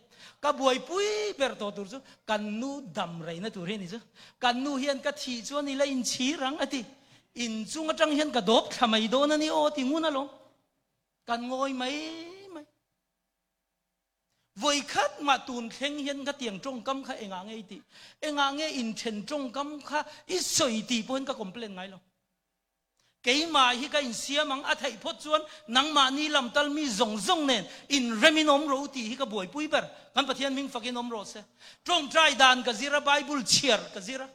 ka buai pui ber to tur chu kan nu dam rei na tur he ni chu kan nu hian ka thi chu ni la in chi rang ati in chung atang hian ka dop thamai do na ni o ti ngun along kan ngoi mai voi khát mà tuôn khen hiên cái tiếng trong cấm khá anh nghe in chen trong cấm khá ít sợi tì bốn cái complain ngay lo cái mà hi cái in xia mang à thầy phốt chuan nang mà ni làm tal mi zong zong nè in remin om ro ti hi cái buổi pui ber kan pathian ming fakin om ro se trong trai dan cái zira bible cheer cái zira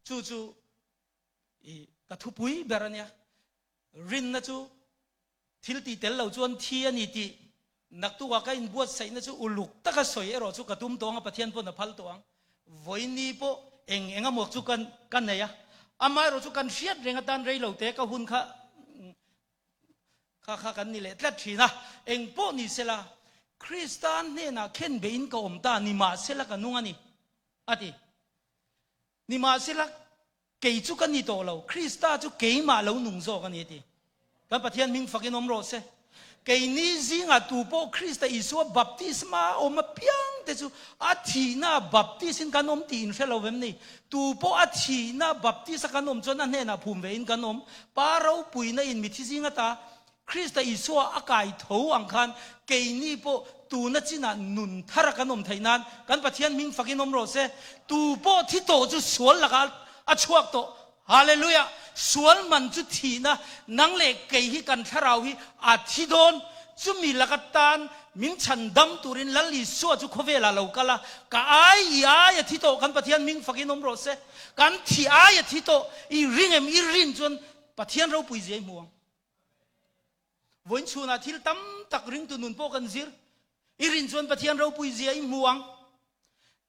chu cái thu pui ber ania rin na chu thil ti tel lo chuan thi ani ti nak tu wa ka in buat sai na chu uluk ta ka soi ero chu ka tum to nga pathian po na phal to ang voi ni po enga mok chu kan ne ya ama ro chu kan riat renga tan rei lo te ka hun kha kan ni le tlat thina eng po ni sela Christian ne na khen be in ka om ta ni ma sela ka nunga ni ati ni ma sela ke chu kan ni to lo Christa chu ke ma lo nung zo kan ni ti kan pathian ming fakin om ro se cái ní gì ngà tu po Christa Isu baptisma om piang te chu athina baptisin kan om tin fellow vem ni tu po athina baptisa kan om chon an he na phum ve in kan om parau pui na in mi thi zinga ta Christa Isu akai tho ang khan cái ní po tu na china nun thara kan om thainan kan pathian ming fakin om ro se tu po thi to chu sual laka a chuak to hallelujah sual man chu thina nang le ke hi kan tharau hi a thi don chu mi lakatan min chan dam turin lali so chu khovela lo kala ka ai ya thi to kan pathian ming fakin om ro se kan thi ai thi to i ringem i rin chon pathian ro pui je muang voin chuna thil tam tak ring tu nun po kan zir i rin chon pathian ro pui je muang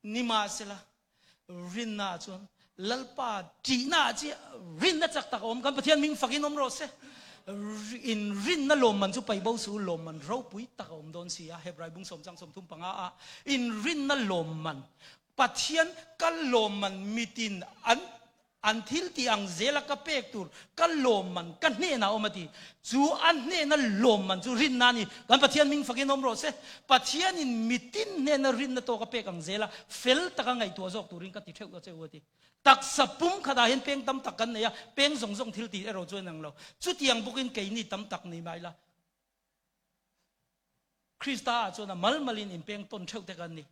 nima sela rin na chon lalpa chỉ na chi rin na chak tak om kan pathian ming fakin om ro se in rin na lom man chu pai bo su lom man ro pui tak om don si a hebrai bung som chang som thum panga a in rin na lom man pathian kal lom man mitin an thil ti ang zela ka pek tur kal lom man kan ne na omati chu an ne na lom man chu rin na ni kan pathian ming fakin om ro se pathian in mitin ne na rin na to ka pek ang zela fel taka ngai to jok turin ka ti theu ka chewati tak sapum khada hen peng tam tak kan ne ya peng zong zong thil ti ero chuan ang lo chu tiang bukin ke ni tam tak ni mai la Krista chuan a malmalin in peng ton theu te kan ni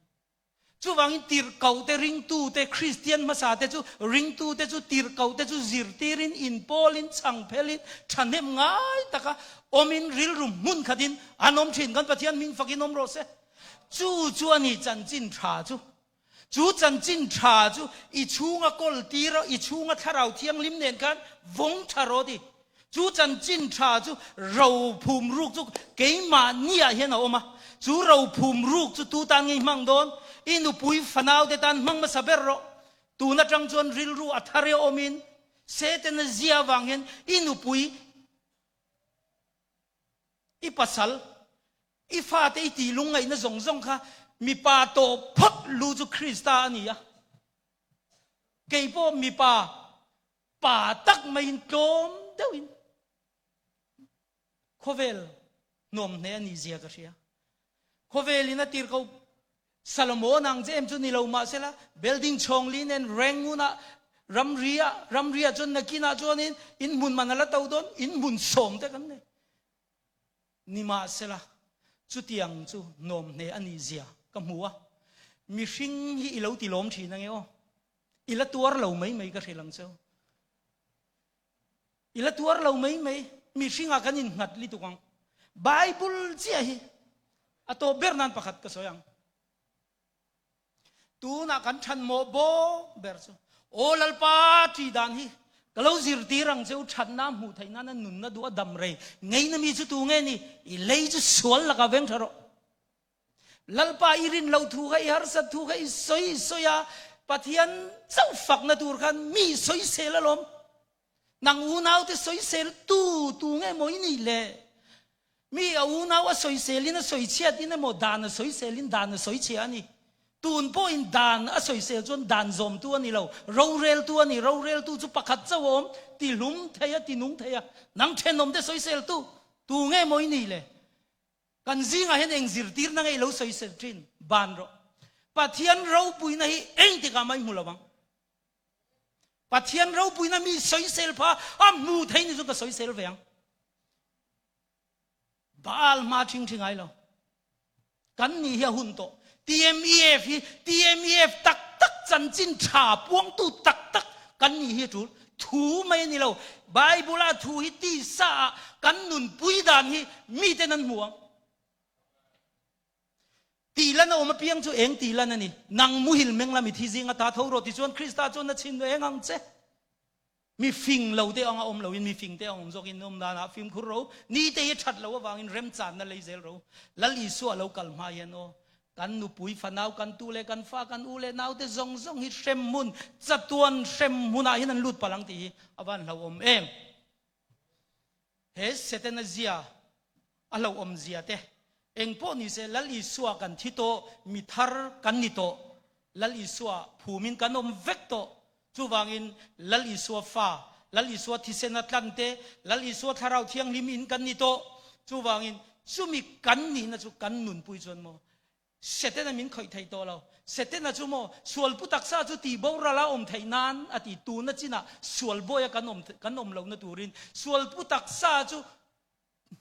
chu wangin tir kau te ring tu te Christian masa te chu ring tu te chu tir kau te chu zir tirin in polin chang phelin thanem ngai taka omin ril rum mun khadin anom thin kan pathian ming fakin om ro se chu chuani chan chin tha chu chú chân chín trà chú i chú ngà col tira i chú ngà thà rau thiang lim nền kan vong thà rồi đi chú chân chín trà chú rau phum ruột chú cái mà nia hiện nào mà chú rau phum ruột chú tu tan ngay mang đón inu pui fanao de tan mang masaber ro tu na trăng chuan ril ru athario omin se ten zia wang hen inu pui i pasal i fa te ti lung ngai na zong zong kha mi pa to phot lu chu Krista ni ya ke po mi pa tak mai tom deuin khovel nom ne ni zia ka ria khovel ina tir ko Salomon ang jem chu ni lo ma sela building chong lin en renguna ramria chon nakina chonin in mun manala tau don in mun som te kan ne ni ma sela chu tiang chu nom ne ani zia kamua mi hring hi ilo ti lom thi na nge o ila tuar lo mai ka thelang chau ila tuar lo mai mi hringa kanin ngat li tukang Bible chia hi ato bernan pakhat ka soyang tu na kan than mo bo ber chu olal pa ti dan hi kalau zir tirang cheu than na mu thaina na nun na du dam re ngei na mi chu tu nge ni i lei chu sual la ka veng tharo lalpa irin lau thu gai har sat thu gai soi soya pathian chau fak na tur khan mi soi sel alom nang unau te soi sel tu nge moi ni le mi unau a soi selin a soi chiat in mo dan a soi selin dan a soi chia ni tuôn po in đàn ở soi sel chuan đàn zom tu ani lo rau rel tu chu pakhat chawom ti lum theya ti nung theya nang thenom de soi sel tu nge moi ni le kan zinga hen eng zir tir na ngai lo soi sel trin ban ro pathian rau pui na hi eng ti ka mai mulawang pathian rau pui na mi soi sel pha mu thei ni chu ka soi sel veang bal ma ching ching ai lo kan ni hi hun to TMEF tak chan chin cha puang tu tak kan ni hi chu thu mai ni lo Bible la thu hi ti sa kan nun pui dan hi mi te nan muang ti lan o ma piang chu eng ti lan ani nang mu hil meng la mi thi zinga ta tho ro ti chuan Krista chuan na chin eng ang che mi fing lo te ong a om lo in mi fing te ong zok in nom da na phim khur ro ni te hi that lo wang in rem chan na leizel ro lali su lo kal ma yen o kan nu pui fanau kan tu le kan fa kan u le nau te zong hi shem mun chatuan shem muna hin an lut palang ti awan lo om em he setena zia alo om zia te eng po ni se lali suwa kan thito mi thar kan ni to lali suwa phumin kan om vek to chu wangin lali suwa fa lali suwa thisen atlante lali suwa tharau thiang limin kan ni to chu wangin sumi kan ni na chu kan nun pui chon mo setena min khoi thai to lo setena chu mo sual pu taksa chu ti bo ra la om thai nan ati tu na china sual boya kan om lo na turin sual pu taksa chu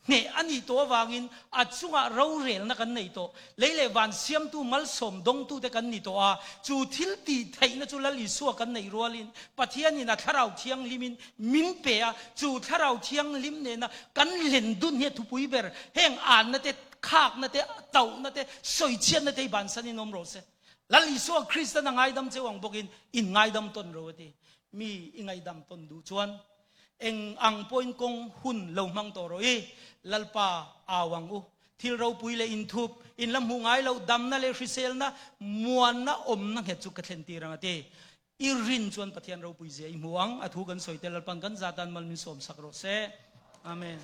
ne ani to wangin achunga ro rel na kan nei to leile wan siam tu mal som dong tu te kan ni to a chu thil ti thai na chu lali suwa kan nei rolin pathian ni na tharau thiang limin min pe a chu tharau thiang lim ne na kan len dun he thu pui ber heng an na te khak na te tau na te soi chen na te ban san in om ro se lali suwa Krista na ngai dam chewang bokin in ngai dam ton ro ti mi ingai dam ton du chuan eng ang point kong hun lo mang to roi lalpa awang u thil ro pui le in thup in lam hu ngai lo dam na le hrisel na muan na om na he chu ka thlen ti rang ate irin chuan pathian ro pui je i muang athu kan soi tel pan kan zatan mal min som sakro se amen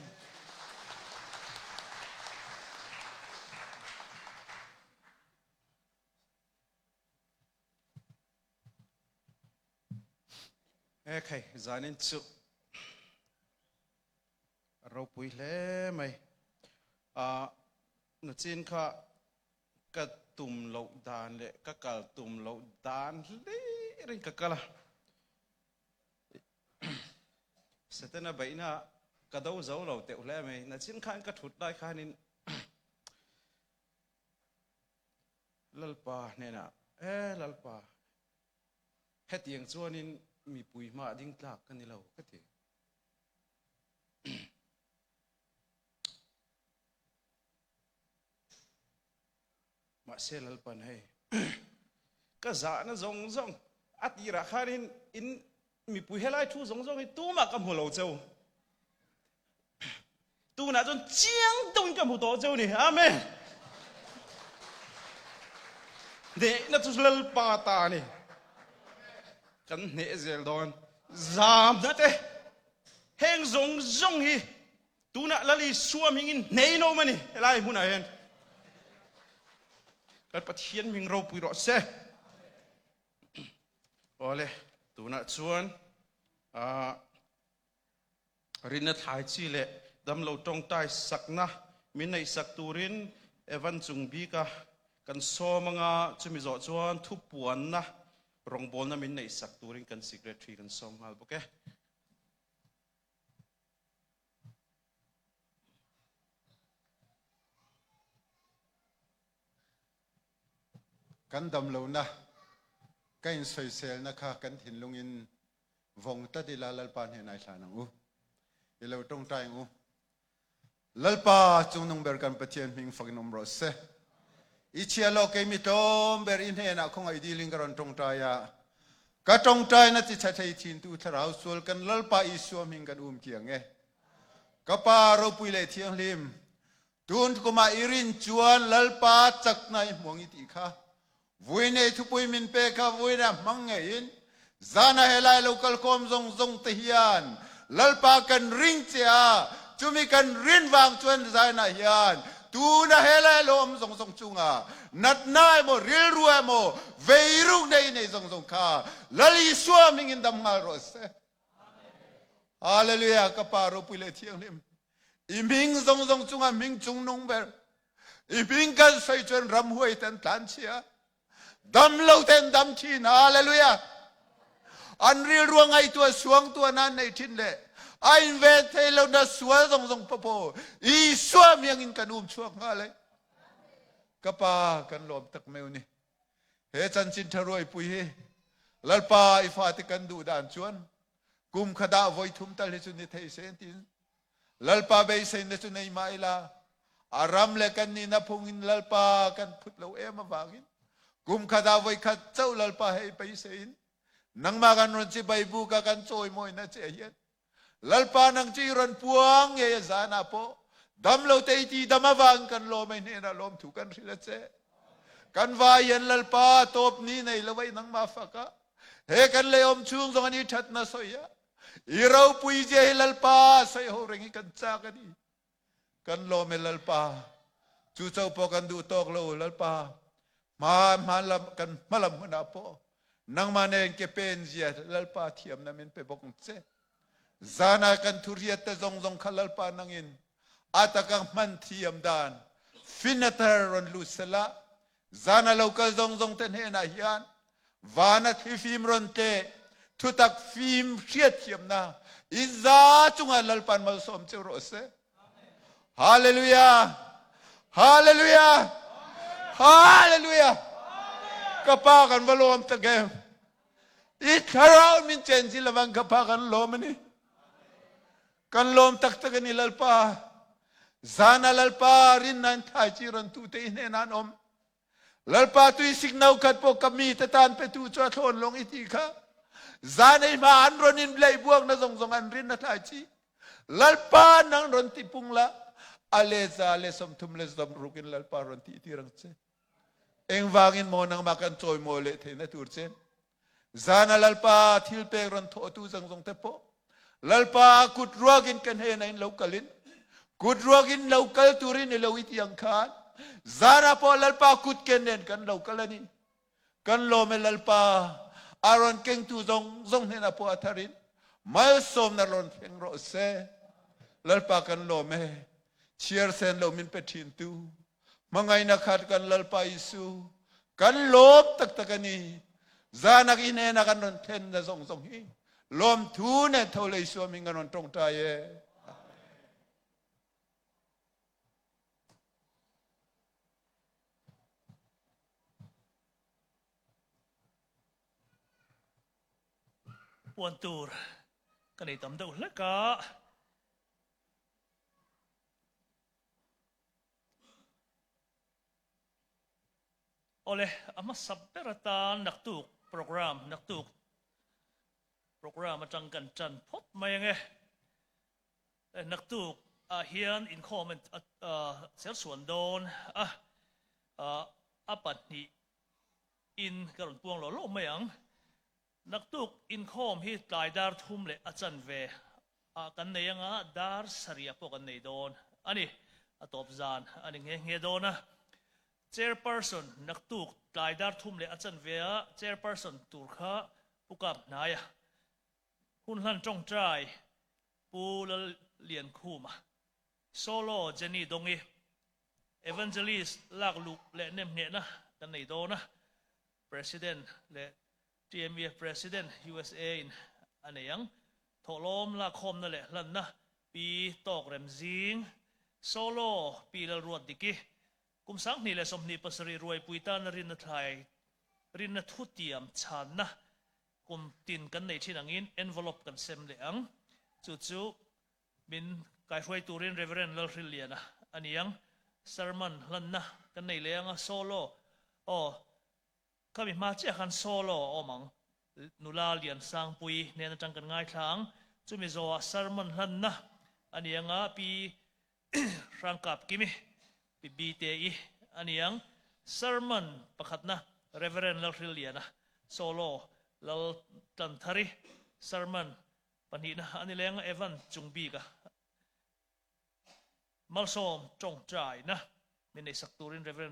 okay zanin chu rau pui le mai nu chin kha ka tum lo dan le ka kal tum lo dan le ring ka kala setena baina ka do zo lo te le mai na chin khan ka thut dai khanin lalpa ne na lalpa hetiang chuanin mi pui ma ding tlak kan ni lo ka ti ma selal pan hai ka za na zong zong atira kharin in mi pui helai thu zong zong tu ma kam holo cheu tu na jon chiang dong kam hu to cheu ni amen de na tu lal pa ta ni kan ne zel don zam na te heng zong zong hi tu na lali suam hingin nei no mani lai huna hen kan pathian ming ro pui ro se ole tu na chuan rinna thai chi le dam lo tong tai sakna min nei sak turin evan chung bi ka kan so manga chumi zo chuan thu puan na rong bol na min nei sak turin kan secretary kan som hal boke kan dam lo na kain soi sel na kha kan thin lungin vong ta di la lal pan he nai thlanang u i lo tong tai u lalpa chung nong ber kan pathian ming fak nom ro se i chia lo ke mi tom ber in he na khong ai di ling karon tong tai ya ka tong tai na ti cha thai thin tu tharau sul kan lalpa i suam hing kan kiang e ka pa ro pui le thiang lim tun kuma irin chuan lalpa chak nai mong i ti kha vui này thu bui min pe ka vui na mang nghe in zana helai local com zong zong te hian lalpa kan ring chia chumi kan rin wang chuan zai na hian ตูนะเฮลลมส่งจุงานัดนายโมเรียลรัวโมเวรุในส่งข้าลลิสวามิงินดำงารสฮาเลลูยากะปาโรปุเลเทียงนิมอีมิงส่งจุงามิงจุงนงเบรอีมิงกันใส่จนรำหวยเต็นตันเชียดำเลวเต็นดำชีนฮาเลลูยาอันเรียลรวงไอตัวสวงตัวนั้นในทินเล่ไอเวทเทลนัสวะส่งปะโพอีสวามีงินกันช่วงอะไรกะปากันลมตักเมวนี่เฮจันจินทรวยปุยลัลปาอิฟาติกันดูด่านชวนกุมขดาไว้ทุ่มตะเลจุนิเทเซนตินลัลปาเบยเซนเนจุนัยมาอิลาอารามเลกันนี่นับพงอินลัลปากันพุทธเลวเอมาบากินกุมขดาไว้ขัดเจ้าลัลปาให้ไปเซนนังมากันรอนจิใบบุกกันโจยมวยนะเจียนลัลปานังจีรันพวงเยซานาโปดำเลวเตตีดำมาวังกันโลไม่เนี่ยนะลมถูกกันริลเจกันวายันลัลปาตบนี้ในละไว้นังมาฟักะเฮกันเลยอมชุงตรงนี้ชัดนะสอยอีเราปุยเจลัลปาใส่หัวเริงกันจากกันนี่กันโลเมลัลปาจู่เจ้าพอกันดูตอกโลลัลปามาลำกันมาลำหัวหน้าโปนังมาเนงเกเป็นเจียลัลปาเทียมนั่นเป็นไปบอกเจzana kan thuriat te zong khalal pa nangin atakang man thiam dan finatar ron lusela zana local zong ten he na hian wana thifim ron te thutak fim hriat thiam na iza chunga lalpan mal som chero se hallelujah hallelujah hallelujah kapa kan valom tagam itharau min chen silawang kapa kan lomaniกันลมตักตะกันนี่ลัลปาซานาลัลปารินนันทายจีรันตูเตอินเนนันอมลัลปาตุยสิกนาวกัดปกกมีตะตานเปตูจวดทนลงอิติค่ะซาในมาอันรนินเบลบวกนะซงอันรินนัทายจีลัลปานังรนติปุงละอเลซาเลสมทุมเลสมรุกินลัลปารนติติรังเซเองวางินโมนังมากันโจยโมเลเทนตูร์เซนซานาลัลปาทิลเปรันโทตูซงเตโปลัลปากุดรัวกินกันเฮนัยลูกลินกุดรัวกินลูกลตุรินเลวิตยังขานซาราพอลัลปากุดกันเนนกันลูกลนี่กันโลเมลัลปาอารอนเก่งตูซงเฮนาพออัทารินมาสมนารอนเพ่งโรเซลัลปากันโลเมเชียร์เซนโลมินเปทินตูมังไงนักขัดกันลัลปาอิสูกันโลบตักกันนี่ซานักอินเนนักันรอนเทนนะซงฮีลมทูเนทอเลยสวมิงกันตรงใจปวนตูร์กันในตำดูแล้วก็โอเลอามาสับเปรตานนักตุกโปรแกรมนักตุกโปรแกรมมาจังกันจันพบมายังไงนักตุกเฮียนอินคอมเมนต์เสียส่วนโดนปัดนี้อินกระดุนปวงหล่อโลกไม่ยังนักตุกอินคอมที่ตายดาร์ทุ่มเลยอาจารย์เวกันในยังดาร์สเรียพวกกันในโดนอันนี้ตบจานอันนี้เงี้ยโดนนะ chairperson นักตุกตายดาร์ทุ่มเลยอาจารย์เว chairperson ตุรข้าผู้กับนายหุ่นหันจงใจปูละเลียนคู่มาโซโล่เจนี่ดงอีevangelist ลากลูกและเนมเนี่ยนะกันในโดนนะ president และ TMF president USA อันนี้ยังถล่มละคมนั่นแหละลั่นนะปีตอกเรมซิงโซโล่ปีละรวดดิกิกุมสังนี่แหละสมนีปัสรีรวยปุยตานรินไทยรินทุติยมชันนะกุมตินกันในที่นังอิน envelope กันเซมเลยอังจู่ๆบินกายช่วยตูริน Reverend ลริเลียนะอันนี้ยัง sermon ลั่นนะกันในเลยอังโซโล่ข้ามีมาเจ้าขันโซโล่มังนุลาเลียนสังปุยเนี่ยจังกันง่ายครั้งจู่มีโซอาเซอร์มันลั่นนะอันนี้ยังปีรังกับกิมิปีบีเตอีอันนี้ยังเซอร์มันประคัดนะ Reverend ลริเลียนะโซโล่ลตันทารีเซอร์มันปัญหาอันนี้เลยยังเอวันจุงบีกะมัลโซมจงใจนะ มินในสักตูรินเรเวร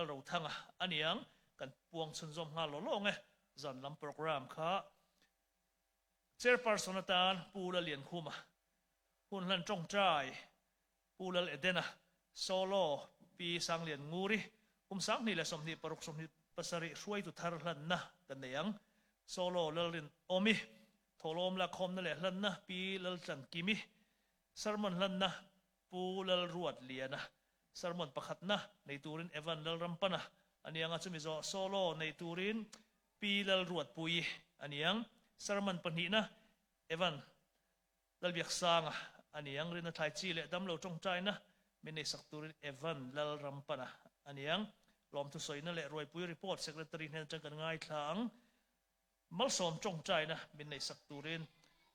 เราทั้งอันยังกันปวงชนจอมงานหล่อไงจันลำโปรแกรมค่ะเชอร์ปัร์สนตานปูละเลียนคุมาหุ่นลันจงใจปูละเอเดนะโซโลปีสังเลียนงูริสังนี่แหละสมนิปรุกสมนิปัสริช่วยตุทารลันนะกันเนียงโซโลละเลียนโอมิโทโลมละคมนั่นแหละลันนะปีละจันกิมิสารมันลันนะปูละรวดเลียนะสารมันประคัดนะในตูรินเอวันละรัมปนะอันยังอาจจะมีโซโลในตูรินปีละรวดปุยอันยังสารมันปนินะเอวันละเบียกสางอันยังเรียนไทยจีเลดำเราจงใจนะมินในสักตูรินเอวันละรัมปนะอันยังลอมทุสอยนั่นแหละรวยปุยรีพอร์ตเซกเรตรีเนี่ยจังกันง่ายทางมัลสอมจงใจนะมินในสักตูริน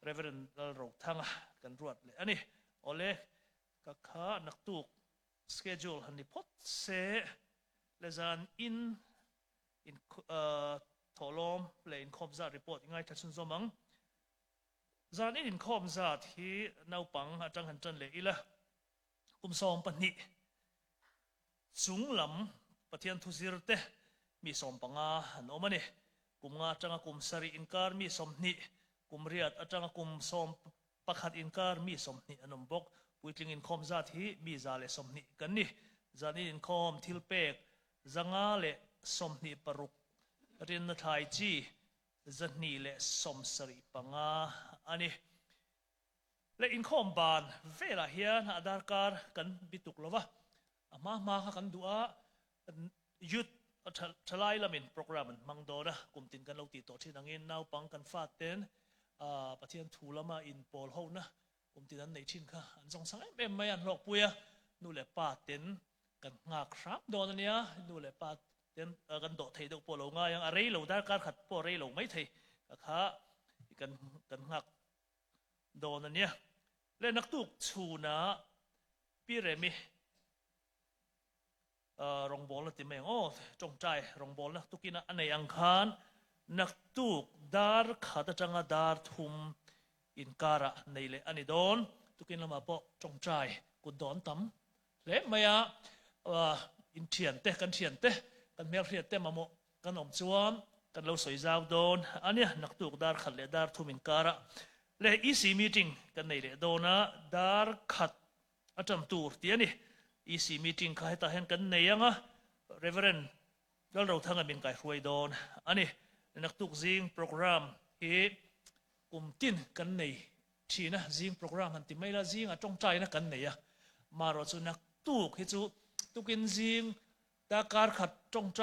เรเวรนละเราทั้งกันรวดเลยอันนี้โอเล่ก็ข้านักตุกสเกจูลฮันนี่พอดเซเลซานอินทอลอมเลยอินคอมซารีพอร์ตง่ายทัศนสมังซานอินคอมซาที่นาวปังอาจารย์หันจันเลยอีละซอมปนิสูงลำปะเทียนทุสิรเตมีซอมปังหันอมันนี่งาจังสารีอินการมีสมนิเรียดอาจังซอมปักหัดอินการมีสมนิอันนบกปุยจิงอินคอมซาที่มีซาเลสมนิกันนี่ซานีอินคอมทิลเปกจังาเลสมนิปรุกเรียนไทยจีจันนี่เลสมสรีปังอันนี้เลอินคอมบานเวลาเฮียนอาดาร์การกันบิตุกลวะมากันดูยุดทลายละมินโปรแกรมมังโดนะกลุ่มตินกันเราติดต่อที่นังเงินนาวปังกันฟาดเต้นปะเทียนทูละมาอินโปลเฮานะกลุ่มตินนั้นในชินค่ะอันสองสังเอ็มไม่อันหลอกปุยนู่นแหละปาเต้นกันงาครับโดนเนี่ยนู่นแหละปาเต้นกันโดดไทยดอกโปลงายังอะไรเราได้การขัดโปอะไรเราไม่ไทยค่ะกันงาโดนเนี่ยเล่นนักตุกชูนะปีเรมิรองบอลละติเมงโอ้จงใจรองบอลละตุกินะอันในอังคารนักตุกดาร์ขัดจังดาร์ทุมอินการะในเลอันนี้โดนตุกินละมาปะจงใจกุดโดนตั้มเละไม่อะอินเทียนเตะกันเทียนเตะกันเมียเทียนเตะมาโมกันอมจวนกันเราสวยจาวโดนอันนี้นักตุกดาร์ขัดเลดาร์ทุมอินการะเลอีซีมีติ้งกันในเลโดนะดาร์ขัดอาจารย์ตูร์ที่อันนี้EC meeting ข้าให้ตาเห็นกันในยังReverend เราทั้งกันเป็นไก่รวยโดนอันนี้นักตุกซิงโปรแกรมที่กลุ่มตินกันในที่นะซิงโปรแกรมมันที่ไม่ละซิงจงใจนะกันในมาเราจะนักตุกให้จูตุกินซิงตาการขัดจงใจ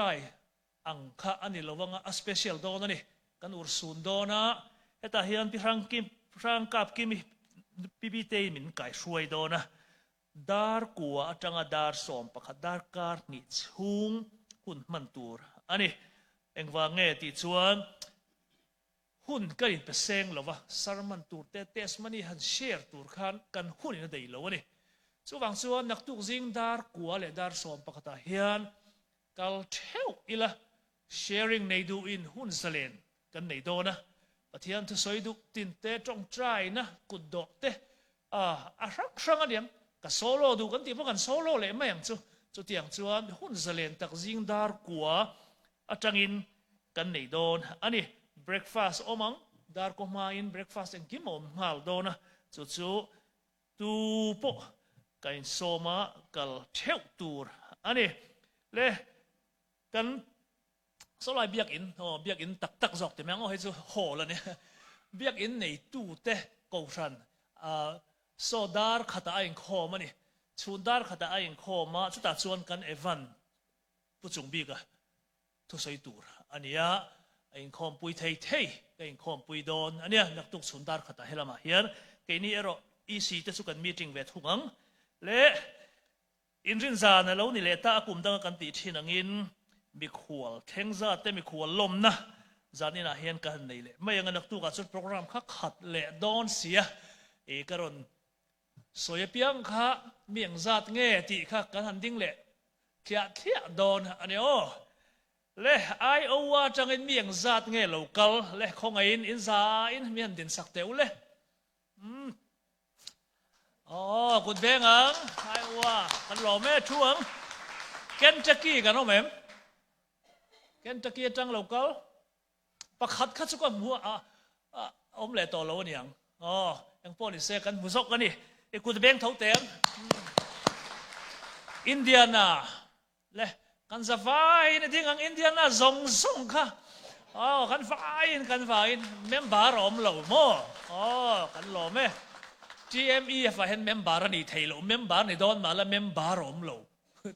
อังคาอันนี้เราว่า special โดนนี่กันอุรสุนโดนะให้ตาเห็นพิรังกับกิมปีเตมินไก่รวยโดนะดาร์กัวจังดาร์สอมปะขัดดาร์การนิชหุงหุ่นมันตูร์อันนี้เอ็งว่าเงี้ยที่ชวนหุ่นก็อินเปเซงหรอวะสารมันตูร์เตสมันนี่ฮันเชียร์ตูร์ขันกันหุ่นนี่ได้หรอวะนี่ส่วนส่วนนักตุกซิงดาร์กัวและดาร์สอมปะขัดเฮียนกัลเทวอีละ sharing ในดูอินหุ่นเสลนกันในโดนะปะเทียนทุสอยดูตินเตจงใจนะกุดโดเตรักช่างอันเดียงก็โซโล่ดูกันที่พวกกันโซโล่เลยไม่อย่างจุดอย่างจวนหุ่นเสลนตักซิงดาร์กัวอาจังอินกันในโดนอันนี้ breakfast โอมังดาร์กัวมาอิน breakfast เองกิมอมฮัลโดนะจุดตูโปกันโซมากัลเทวตูร์อันนี้เลยกันสลายเบียกอินตักจอกแต่แม่งเอาให้จูโหแล้วเนี่ยเบียกอินในตู้เตะกูชันโซดาร์ขัดไอ้คอมันนี่ชูดาร์ขัดไอ้คอมาชุดตาชวนกันเอวันผู้จงบีกะทุสายตูร์อันนี้ไอ้คอมปุยเทยไอ้คอมปุยโดนอันนี้นักตุกชูดาร์ขัดเฮลมาเฮียร์แค่นี้อีซีจะสุกันมีติ้งเวทุกังเละอินรินซานะแล้วนี่เละตากุมตั้งกันติที่นังอินมีขวลเทงซาเตมีขวลลมนะจานี่นะเฮียนกันนี่เละไม่อย่างนักตุกกับชุดโปรแกรมขัดเละโดนเสียเอกรนสวยเพียงข้าเมียงจัดเงี้ยที่ข้ากันหันดิ้งเละเขียโดนอันนี้โอ้เละไอโอว่าจังเงินเมียงจัดเงี้ยโลกัลเละคงอินซาอินเมียนดินสักเตวเละ อ๋อกุดเบงอ่ะไอ้ว่ากันหล่อแม่ช่วงเคนตักกี้กันน้องแม่เคนตักกี้จังเราเกาประคัดคัดสุกหัวอมเหล่ต่อเราเนี่ยอ๋อยังป้อนอีเซกันมุสกกันนี่ไอ้กุดเบงเท่าเต็มอินเดียน่ะเลยกันสะไฟนี่ที่งังอินเดียน่ะส่งค่ะอ๋อกันไฟเมมบาร์อมเหล่าโม่อ๋อกันหล่อแม่ GME ฝ่ายเห็นเมมบาร์นี่เทลเมมบาร์นี่โดนมาแล้วเมมบาร์อมเหล่า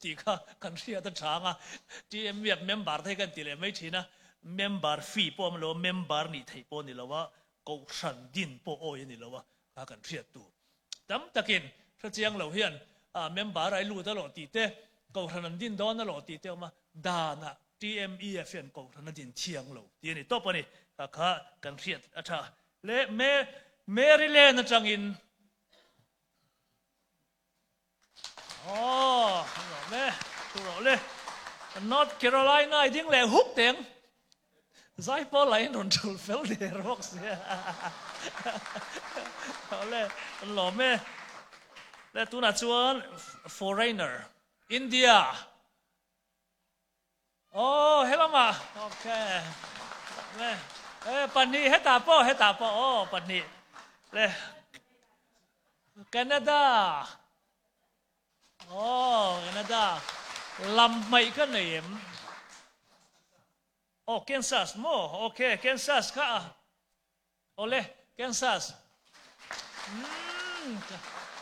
ที่ข้ากันเรียกตั้งช้างอ่ะ GME เมมบาร์ไทยกันตีเลยไม่ใช่นะเมมบาร์ฟีป้อมเหล่าเมมบาร์นี่ไทยป้อนี่แล้วว่ากูฉันดินป้อโอ้ยนี่แล้วว่าข้ากันเรียกตัวตั้มตะกินพระเจ้าเหล่าเฮียนเมมบาร์ไอ้ลู่ตลอดตีเต้กูฉันดินโดนตลอดตีเต้มาดานะ GME เฟียนกูฉันดินเชียงเหล่าที่นี่ต่อไปนี่ข้ากันเรียกอาจารย์เล่เมริเลนจังอินอ๋อแม่ตัวเราเลย North Carolina ยิ่งเลยฮุกเต็งใจพอไหลนนทุลเฟลเดอร์บอกเสียเอาเลยหล่อแม่แล้วตัวน่ะชวน foreigner India โอ้เฮ้ยมาโอเคแม่ปันนี้เฮตาโปโอ้ปันนี้เลยแคนาดาโอ้แคนาดาลำไม่ก็เหนียมโอ้แคนซัสโมโอเคแคนซัสค่ะโอเล่แคนซัส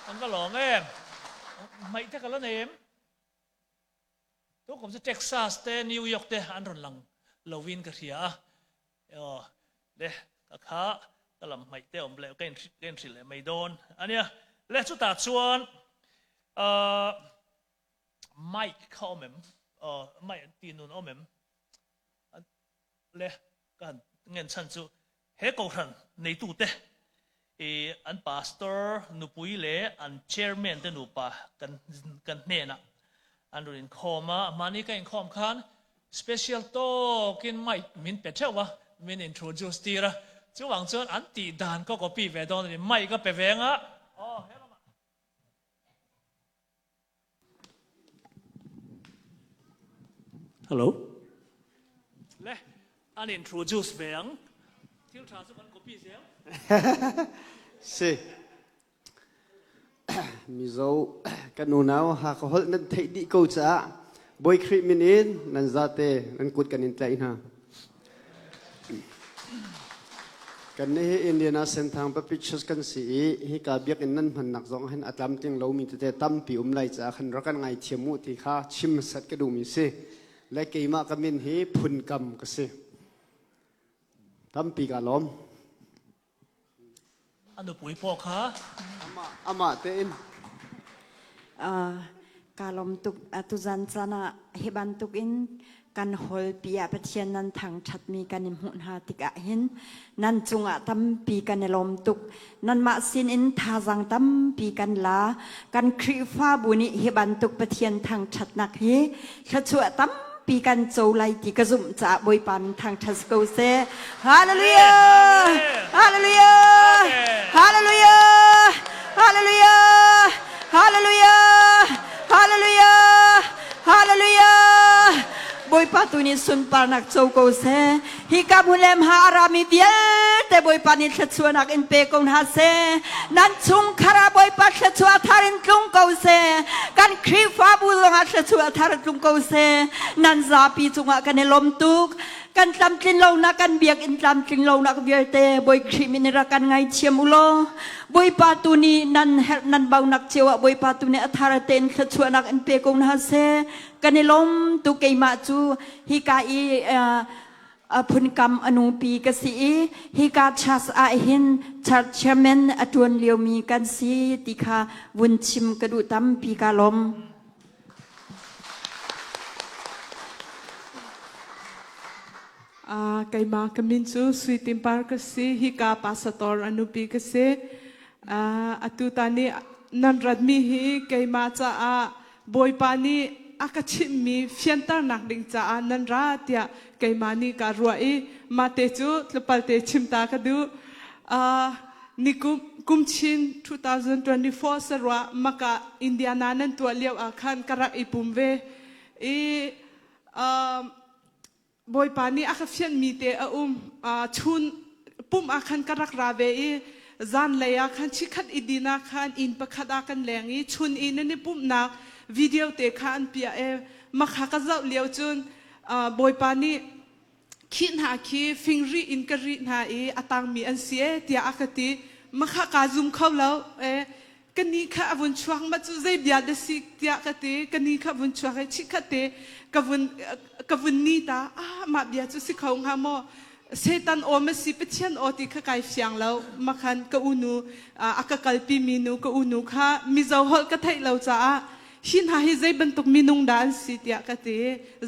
มันก็หล่อแม่ไม่ถ้ากันแล้วเหนียมทุกคนจะเท็กซัสเตนิวยอร์กเตอันรุนลังลาวินกันเสียเด้ข้าก็ลำไม่เตะอมเล่เกนสิเลยไม่โดนอันเนี้ยเล่สุดท้ายชวนไม่เข้าเมมไม่ตีนุนเอาเมมเล่กันเงินฉันจูเฮกูรันในตู้เตะอันพาสเตอร์นุปุยเล่อันเชอร์แมนเตนุปะกันเนน่ะอันรุนคอมานี่ก็ยังคอมคันสเปเชียลโตกินไม่มินเป็ดเช่าวะมินอินโทรดิวส์ตีระจู่หวังจนอันตีดานก็ปีเวดอนนี่ไม่ก็เปเวงอ่ะอ๋อฮัลโหลเล่อัน introduce เวียงที่เราจะมัน copy เสียงสิมิโซกันนูนาวหากเขานั่นเทดิกูจ้าบอยคริมินินนั่นซาเตนั่นกุดกันอินใจนะกันนี่อินเดียนาเส้นทางไปพิชิตกันสิฮิกาเบียกินนั่นมันหนักสองเห็นอัตลัมติงเรามีแต่ตั้มปีไล่จ้าขันรักกันไงเทียมุที่ข้าชิมสัตกระดูมิสิและเกี่ยมากมินฮีพุนกรรมก็สิตั้มปีกาล้อมอันดูปุ๋ยพอค่ะอามาเตอินกาลมตุกตุจันจานะเฮบันตุกอินกันฮอลปีอาเปเชียนนันทางชัดมีกันหุ่นหาติกะเห็นนันจุงอะตั้มปีกันลมตุกนันมาสินอินทาจังตั้มปีกันลากันครีฟ้าบุญเฮบันตุกเปเชียนทางชัดนักเฮชัดชัวตั้มปีกันโจไลติกระซุ่มจะบอยปันทางทัสโกเซฮาเลลูยาฮาเลลูยาฮาเลลูยาฮาเลลูยาฮาเลลูยาฮาเลลูยาฮาเลลูยาบอยปาตุนิสุนปานักโจโกเซฮิกาบุเลมฮารามิเดียแต่บอยปานิชัดชัวนักอินเปกงฮาเซนันชุงคาราบอยปาชัดชัวทารินลุงโกเซกันครีฟ้าบุลงาชัดชัวทารินลุงโกเซนันซาปีจุงะกันในลมตุกกันตำจินเรานักกันเบียกอินตำจินเรานักเบียเตบอยครีมินรักกันไงเชียมุโลบอยปาตุนีนันเบานักเจวะบอยปาตุนีอัธารเตนชัดชัวนักอินเปกงฮาเซกันในลมตุกเกยมาจูฮิกาอีพุนกรรมอนุปีกสีฮิกาชัสอาหินชัดเชเมนอดวนเลียวมีกันสีติคาวุนชิมกระดูตั้มปีกาลมไกมากมินซูสวีติมปาร์กสีฮิกาปาสตอร์อนุปีกสีอตุตานีนันรัดมีฮิไกมาจ้าบอยปานีอากาชิมีเฟียนตานักดิงจ้านันราเตียไกมานีการัวอีมาเตจูตลปัลเตชิมตากระดูนิกุ กุมชิน2024สระวมกะอินเดียนานันตัวเลี้ยวอาคันกระอีปุ่มเวบอยปานีอาคเฟียนมีเตอชุนปุ่มอาคันกระราเวจานเลยอาคันชิคัดอิดีนาคันอินประคัดอาคันแรงชุนอินนี่ปุ่มนักวิดีโอเตคันเปียมาขากระเจ้าเลี้ยวจุนบอยปานีคิดหาคีฟิงรีอินกรีหาอาตังมีอันเสียเตียอาคติมาขากาซุมเข้าแล้วกันนี้ข้าวุ่นช่วงมาจุใจเบียดสิเตียกติกันนี้ข้าวุ่นช่วงชิคติกวุ่นนี่ตามาเบียดจุสิเขาหาโมเซตันโอมาสิเปเทียนโอติข้าไกเฟียงแล้วมาขันกอุนูอากากัลปีมินูกอุนูข้ามิเจ้าฮอลกะไทยเราจ้าหินหาฮิใจบรรทุกมินุงดานสิเตียกติ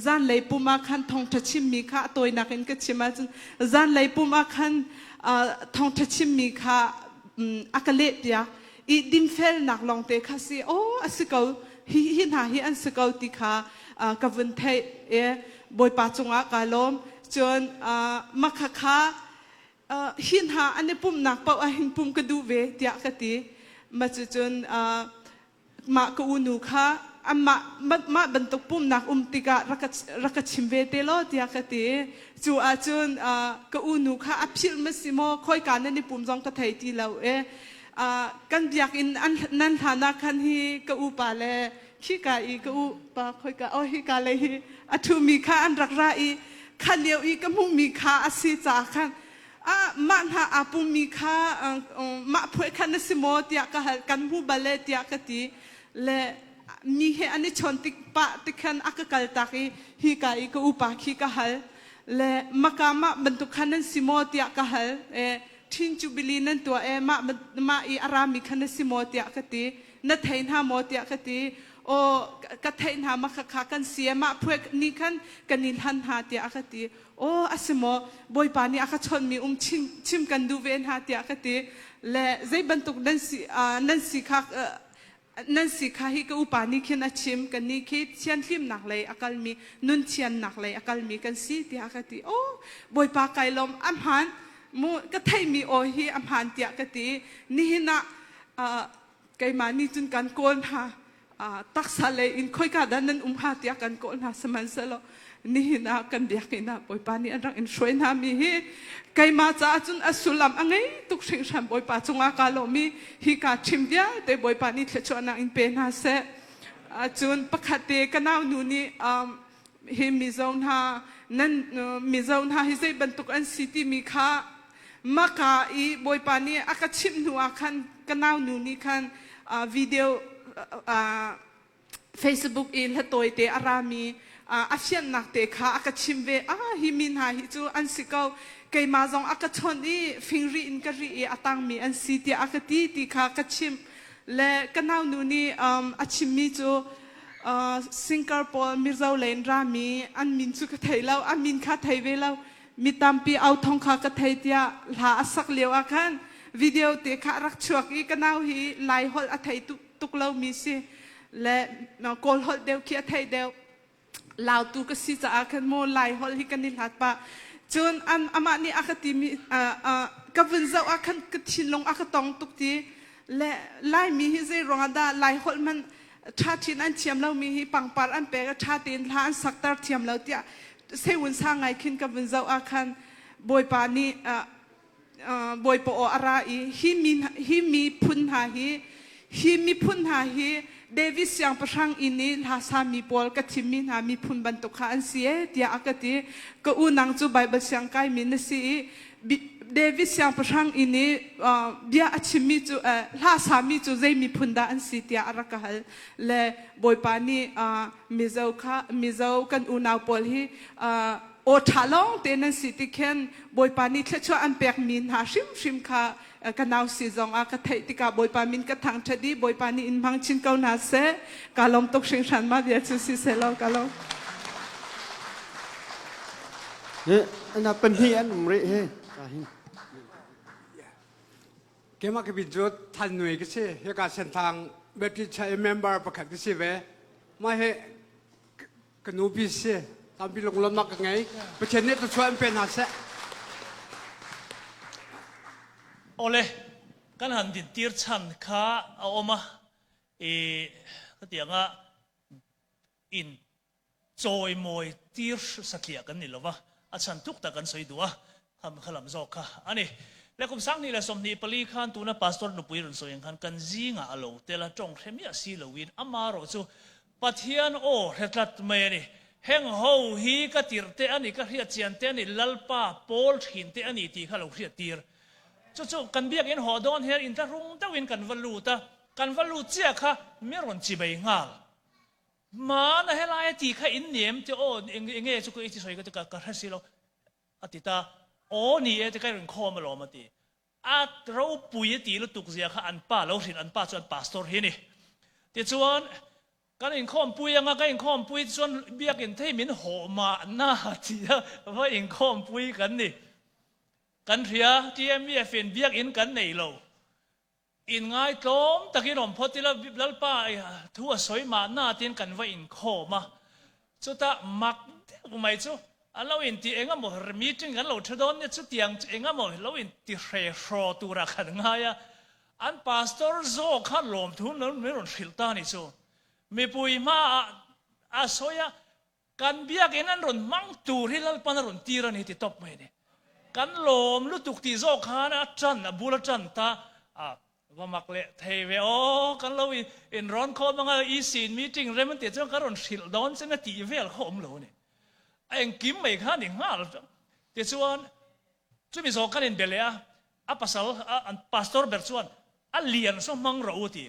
จานเลยปุ่มอาคันทองทัชิมมีข้าตัวนักเองก็ชิมาจนจานเลยปุ่มอาคันทองทัชิมมีข้าอากาเลเตียอีดินเฟลนักลองเตะข้าสิโอ้อสิเกาหินหาฮิอันสิเกาติข้ากวนไทยบอยปาจงอากาลมจนมักข้าหินหาอันนี้ปุ่มนักเป่าหินปุ่มกระดูเวเตียกติมาจนมากอูนูค่ะมาบรรทุกปุ่มนักติกะรักชิมเวเตโลเตียกติจูอาจุนกอูนูค่ะอภิลมสิโมคอยการนั่นปุ่มจงกระไทยทีเรากันอยากอินอันนั้นฐานะคันฮีกอูปาเลขี้กาอีกอูปาคอยกาโอฮิกาเลยฮีอัตุมีค่าอันรักราอีขันเลียวอีกมุมีค่าอาศิจาคันมันหาอาปุมีค่ามาเพื่อคันสิโมเตียกกันผู้บาเลเตียกติและมีเหอันนี้ชนติปะติคันอักกัลตักฮีกาอีกอูปาขี้กาฮัลและมากามาบรรทุกคันนั้นสิโมเตียกาฮัลทิ้งจูบิลีนั่นตัวมาอีอารามิคันสิโมเตียกตินัทเทนหาโมเตียกติโอ้กัทเทนหามาขากันเสียมาเพื่อนี่คันกันนิทันหาเตียกติโอ้อาสิโมบอยปานีอาคชนมีชิมกันดูเวนหาเตียกติและใจบรรทุกนั่นสิข้าฮิกอุปานิขินชิมกันนี่คิดเชียนฟิมหนักเลยอาการมีนุ่นเชียนหนักเลยอาการมีกันสีเตียกติโอ้บอยปาไกลลมอัมหันมูก็ไทยมีโอฮีอัมหันเตียกตินี่นะไกมานี่จุนกันโกนหาตักสาเลยอินค่อยกันนั้นหาเตียกันโกนหาสมันเสลนี่นะกันเดียกินะบอยปานี่อันรักอินช่วยนามีฮีไกมาจ้าจุนอสุลัมอังไงตุกสิงฉันบอยปาจงอากาลมีฮีกาชิมเดียแต่บอยปานี่เทชวนาอินเป็นหาเสจุนประคัตเตกันเอาหนูนี่ฮีมิซอนหานั่นมิซอนหาฮิเซบรรทุกอันซิตี้มีค่ามากาอีบอยปานี่อากาชิมหนูอาคันกันเอาหนูนี่คันวิดีโอFacebook อินละตัวเตอารามีอาเฟียนนักเตะขาอากาชิมเวฮิมินหาฮิจูอันสิเกาเกยมาจงอากาชนอีฟิงรีอินกรีอาตังมีอันสิตีอากาตีตีขากาชิมและกันเอาหนูนี่อาชิมมีจูสิงคโปร์มิร์ซาเลนรามีอันมินสุกไทยเราอันมินคาไทยเวลามีตามปีเอาทองขากไทยเตียหาสักเลียวอาคันวิดีโอเตะขารักชวกอีกันเอาฮีไลฮอลอาไทยตุกเรามีสิและโกลฮอลเดียวเคียไทยเดียวลาวตูก็สิจะอาคันโมไลฮอลฮิกันนิลัดปะจนอันอามานี่อาคติมีกับวินเจ้าอาคันกทินลงอาคตองตุกทีและไลมีฮิเซรองดาไลฮอลมันชาตินั้นเทียมเรามีฮิปังปาร์อันเปกชาตินลานสักตาเทียมเราเตียเซวุนสร้างไงขึ้นกับวินเจ้าอาคันบอยปานีบอยปออาราอีฮิมีพุนหาฮิมีพุนหาฮิเดวิสยังประชังอินีลาสามีปอลกัทิมินามีพุนบรรทุกขันเสียเดียอากติก็อุนังจูไบเบิลยังไกมินสีเดวิสยังประชังอินีเดียอชิมิจูลาสามีจูใจมีพุนดาอันสีเดียอารักฮัลและบอยปานีมิเจ้ากันอุนาวปอลฮีโอทาลองเตนันสิติเคนบอยปานีเทชอันเปียกมินหาชิมค่ะกันเอาสิจงอากาศติกาบอยปามินกระทังชดีบอยปานีอินพังชินเกานาเซกาลมตกชิงชันมาเบียดสิเซลกาลมเฮ้อันนั้นเป็นที่อันมริเฮ้เกี่ยมากับบิจุดทันหน่วยก็ใช่เหตุการณ์เส้นทางเบ็ดที่ใช้เมมเบอร์ประกาศก็ใช่เว้ไม่ให้กนูบิเซ่ตามพิลงลมนักไงประเทศนี้ต้องช่วยเป็นหาเสโอเล กันหันดินตีร์ชันข้าเอาออกมาก็เตียงอ่ะอินจอยมวยตีร์สักเลียกันนี่หรอวะอาจารย์ทุกตะกันสวยดัวทำขลังจอกค่ะอันนี้แล้วคุณสังนี่แหละสมนีปลีขันตัวนั้นพาสตอร์นุปุยรุนสวยขันกันจีงอาโลเตละจงเทมีอาศิลวินอามาโรจูปัทยานโอเฮตัดเมนี่แห่งหูฮีก็ตีร์เตอันนี้ก็เรียกเจียนเตอันนี้ลัลป้าโพลหินเตอันนี้ตีข้าเราเรียกตีร์จู่ๆกันเบียกอินหอดอนเฮอินตารุงตาวินกันวัลลูตากันวัลลูเจ้าค่ะไม่รอนจีบไปงาลมานะเฮลายตีข้าอินเนียมจะโอ้เองจู่ๆไอ้ที่สวยก็จะกระสิโลอติตาโอ้นี่จะใกล้เรื่องคอมาหล่อมาตีอาเราปุยตีแล้วตุกเสียข้าอันป้าเราเห็นอันป้าส่วนพาสตอร์เฮนี่แต่ส่วนกันอินคอมปุยยังไงกันอินคอมปุยส่วนเบียกอินเทมินหัวมาหน้าที่เพราะอินคอมปุยกันนี่กันเถียที่มีเอฟเอ็นเบียกอินกันในเราอินง่ายต้มตะกี้หนุ่มพอที่เราป้าทั่วสวยมาหน้าที่กันว่าอินคอมาจุดตามักไม่จู่อันเราอินที่เองก็บอกมีจริงกันเราทดลองเนี่ยจุดยังเองก็บอกเราอินที่เร่รอตัวรักกันง่ายอันพาสตอร์โซ่ขันลมทุนนั้นไม่รอนฟิลตานี่จู่มีปุยมาอาสอยกันเบียกอินนั้นรอนมังตูที่เราปนรอนตีรันที่ตบไม่เนี่ยกันลมลุตุกตีโซ่ขันจันบุรจันตาว่ามักเละเทเวโอกันเราอินร้อนคอมังอีสินมีจริงเรื่องมันเตี๋ยจังกันรอนฟิลดอนเซนตีเวลขอมเราเนี่ยไอ้กิมไม่ข้าหนิง่าแต่ส่วนจุดมีสองกันอินเบลเลียอัปสลอันพาสตอร์เบิร์ตส่วนอันเลียนส่งมังเราตี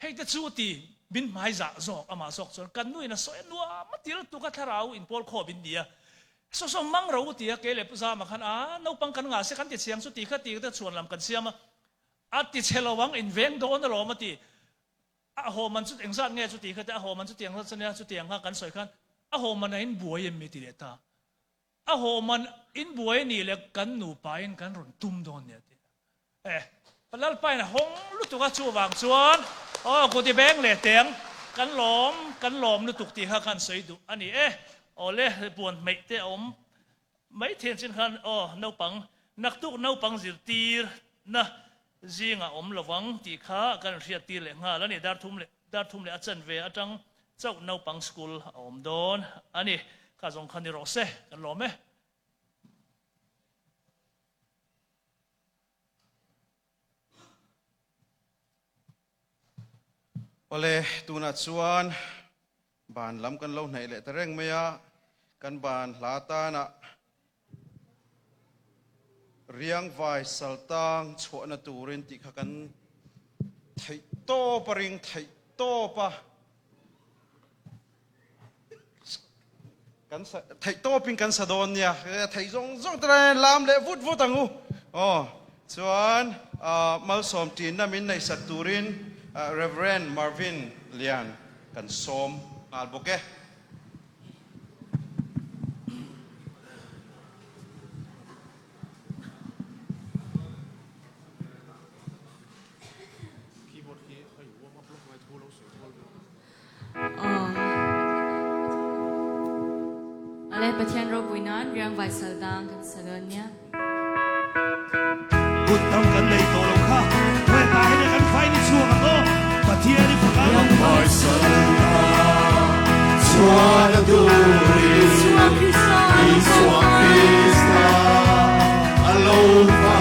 ให้แต่จู่ตีบินไม้จ่าจอกอามาจอกส่วนกันนู่นนะสวยนัวมาตีแล้วตุกทาราอินพอลขอบินเดียส่งมังเราตีเกล็ดพุทธามาขันน้องปังกันงาเสกันติดเสียงสุดตีขัดตีก็ส่วนลำกันเสียมาอัดติดเชลวังอินเวงโดนตลอดมาตีโหมันสุดเองสักเงี้ยสุดตีขัดโหมันสุดเตียงสักเงี้ยสุดเตียงข้ากันสวยขันโหมันอินบวยยังไม่ตีเลตาโหมันอินบวยนี่เลยกันหนูไปกันรุนตุ้มโดนเนี่ยพลัลไปนะหงลุตุกชูวางส่วนกูที่แบงเลยเตียงกันหลอมลุตุกตีข้ากันสวยดูอันนี้โอ้เล่ปวนไม่เตอมไม่เทียนสินคันน้าปังนักตุกน้าปังสิตีนะจิงระวังตีข้ากันเสียตีเลยงาแล้วนี่ดาร์ทุ่มเลยอาจารย์เวอาจังเจ้าน้าปังสกูลโดนอันนี้ข้าส่งคันนี้รอเซ่กันหลอมไหมโอเล่ตูนัดชวนบานล้ำกันเล่าไหนแหละแต่เร่งไม่ยะกันบานลาตานะเรียงไว้สัลตังชวนตูเรนติขกันไทโตปริงไทโตปะกันไทโตปิงกันสะดอนเนี่ยไทจงตระลามเละวุดตังูชวนมาสมจีนนามินในสัตตูรินReverend Marvin Lian กันส้มอาลบุกอะไรประเทศเราปุยนั้นเรื่องไวสัลดังกันสะเดินเนี่ยพูดต้องกันในตัวเราค่ะเมื่อตายให้กันไฟในช่วงนั้นประเทศนี้พวกเราไวสัลดังชัวร์ดูริชัวร์คริสต์อโลฟา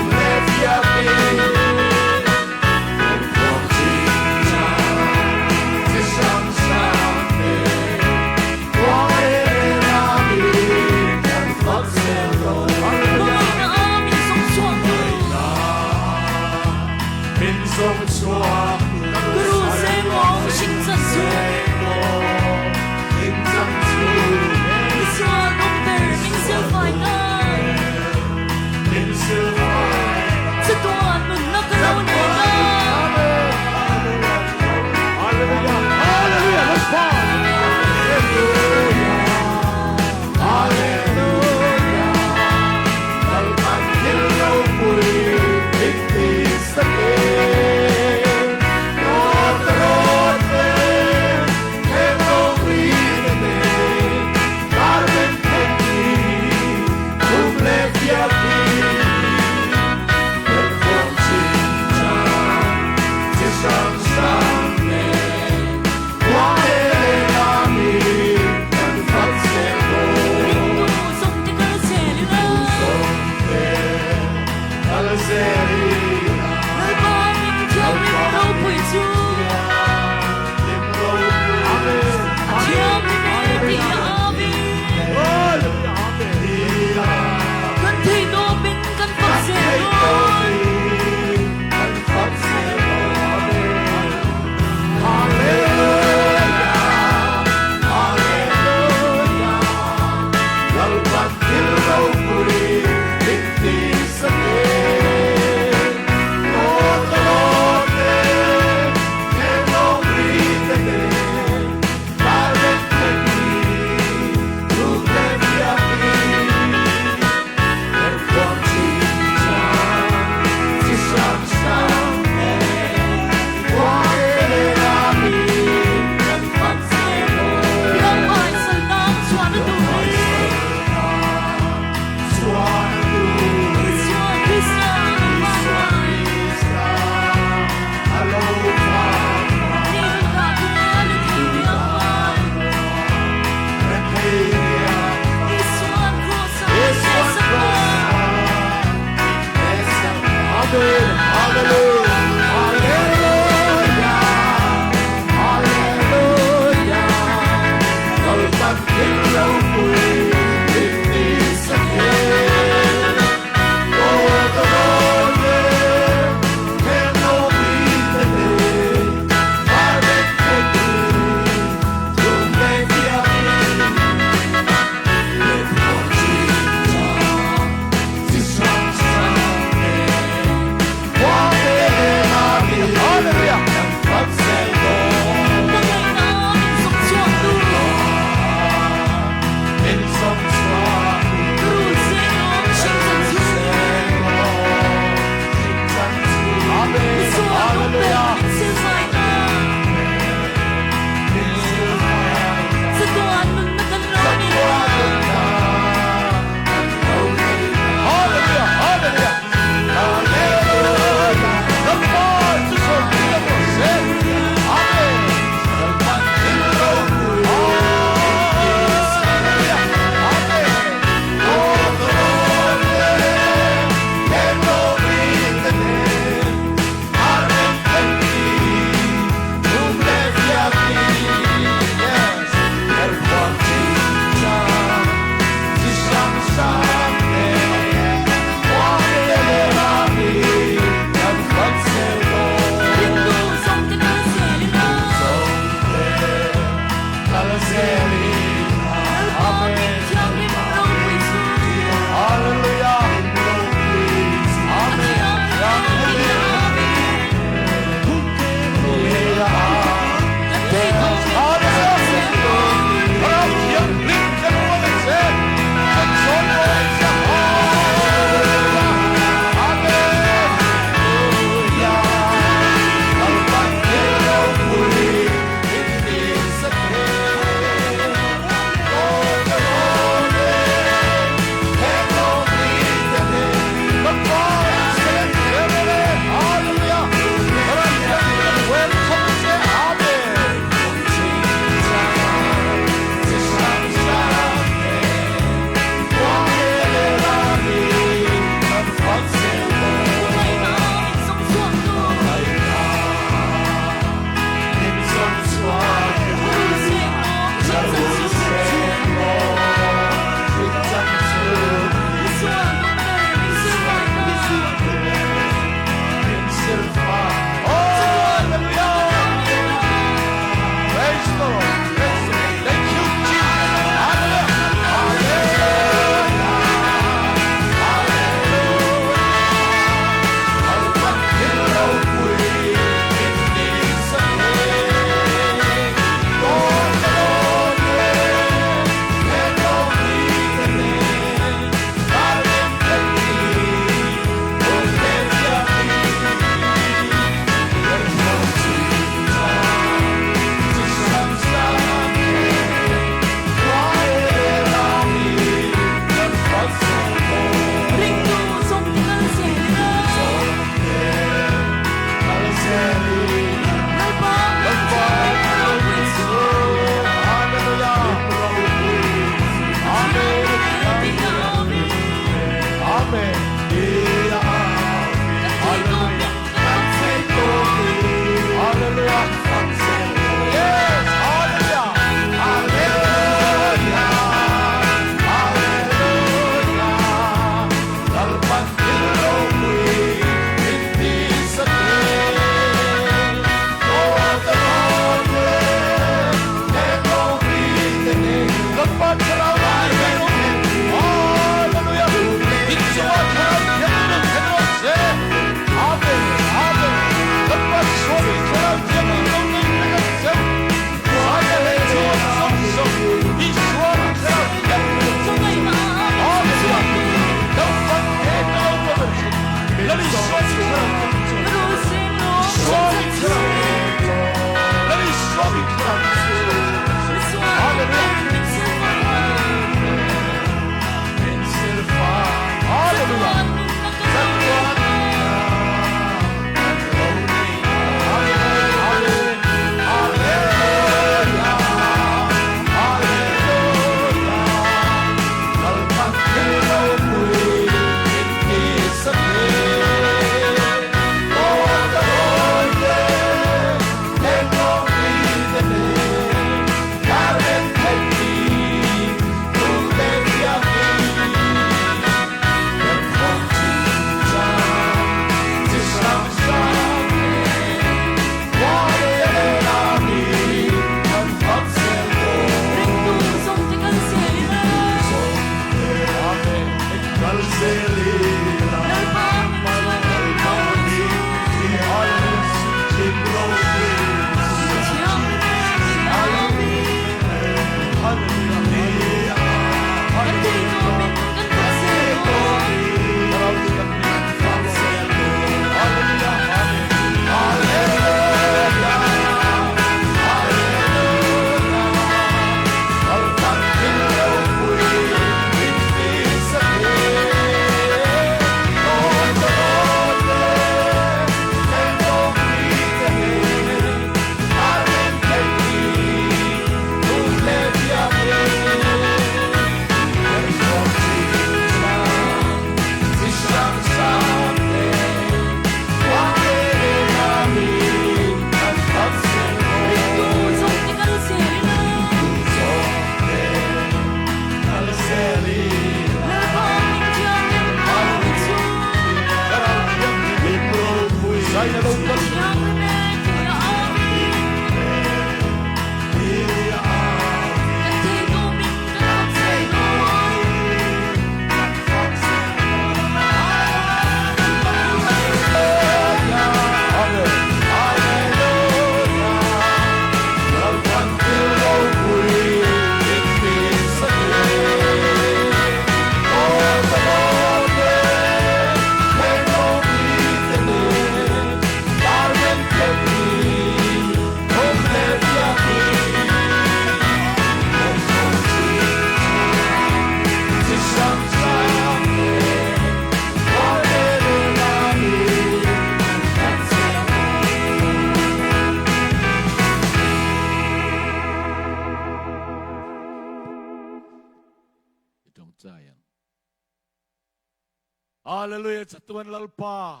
Hallelujah, Chatuan lalpa.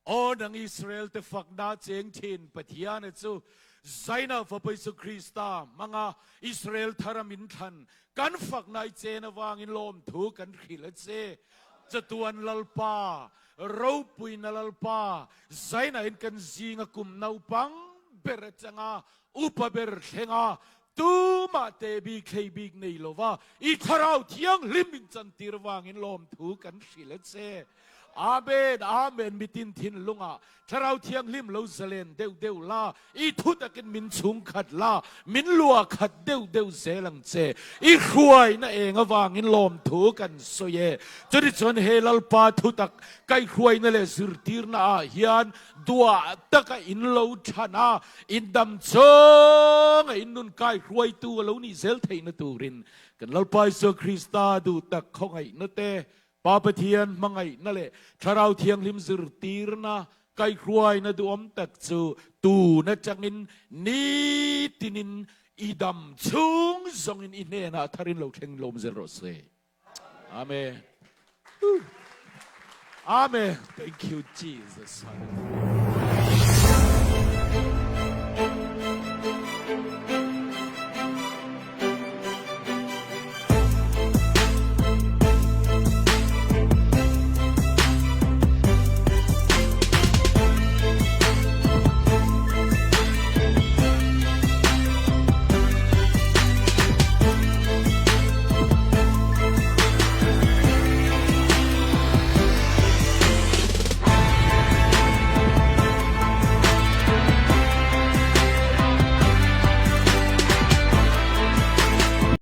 O ng Israel te fakda cheng thin pathian chu zaina fa paisu Krista mga Israel tharamin than kan faknai chena wangin lom thu kan khila che Chatuan lalpa ro pui na lalpa zaina in kan zinga kum nau pang ber changa upa ber thenga tu ma te bi khei big nei lova I tharau thiang limin chan tir wangin lom thu kan khila che Amen, amen, mitin thin lunga. Tharau thiang lim lo zalen deu deu la. I thutakin min chung khat la. Min lua khat deu deu zelang che. I khuai na enga wangin lom thu kan soye. Chodi chon helal pa thutak kai khuai na le sirtir na hian dua taka in lo thana in dam chong in nun kai khuai tu lo ni zel thei na turin. Kan lalpa so Krista du tak khongai na te. Papathian mangai na le tharau thiang lim zir tir na kai kruai na duom tak chu tu na changin ni tinin idam chung zongin ine na tharin lo theng lom zero se amen Amen. Thank you, Jesus. Hallelujah.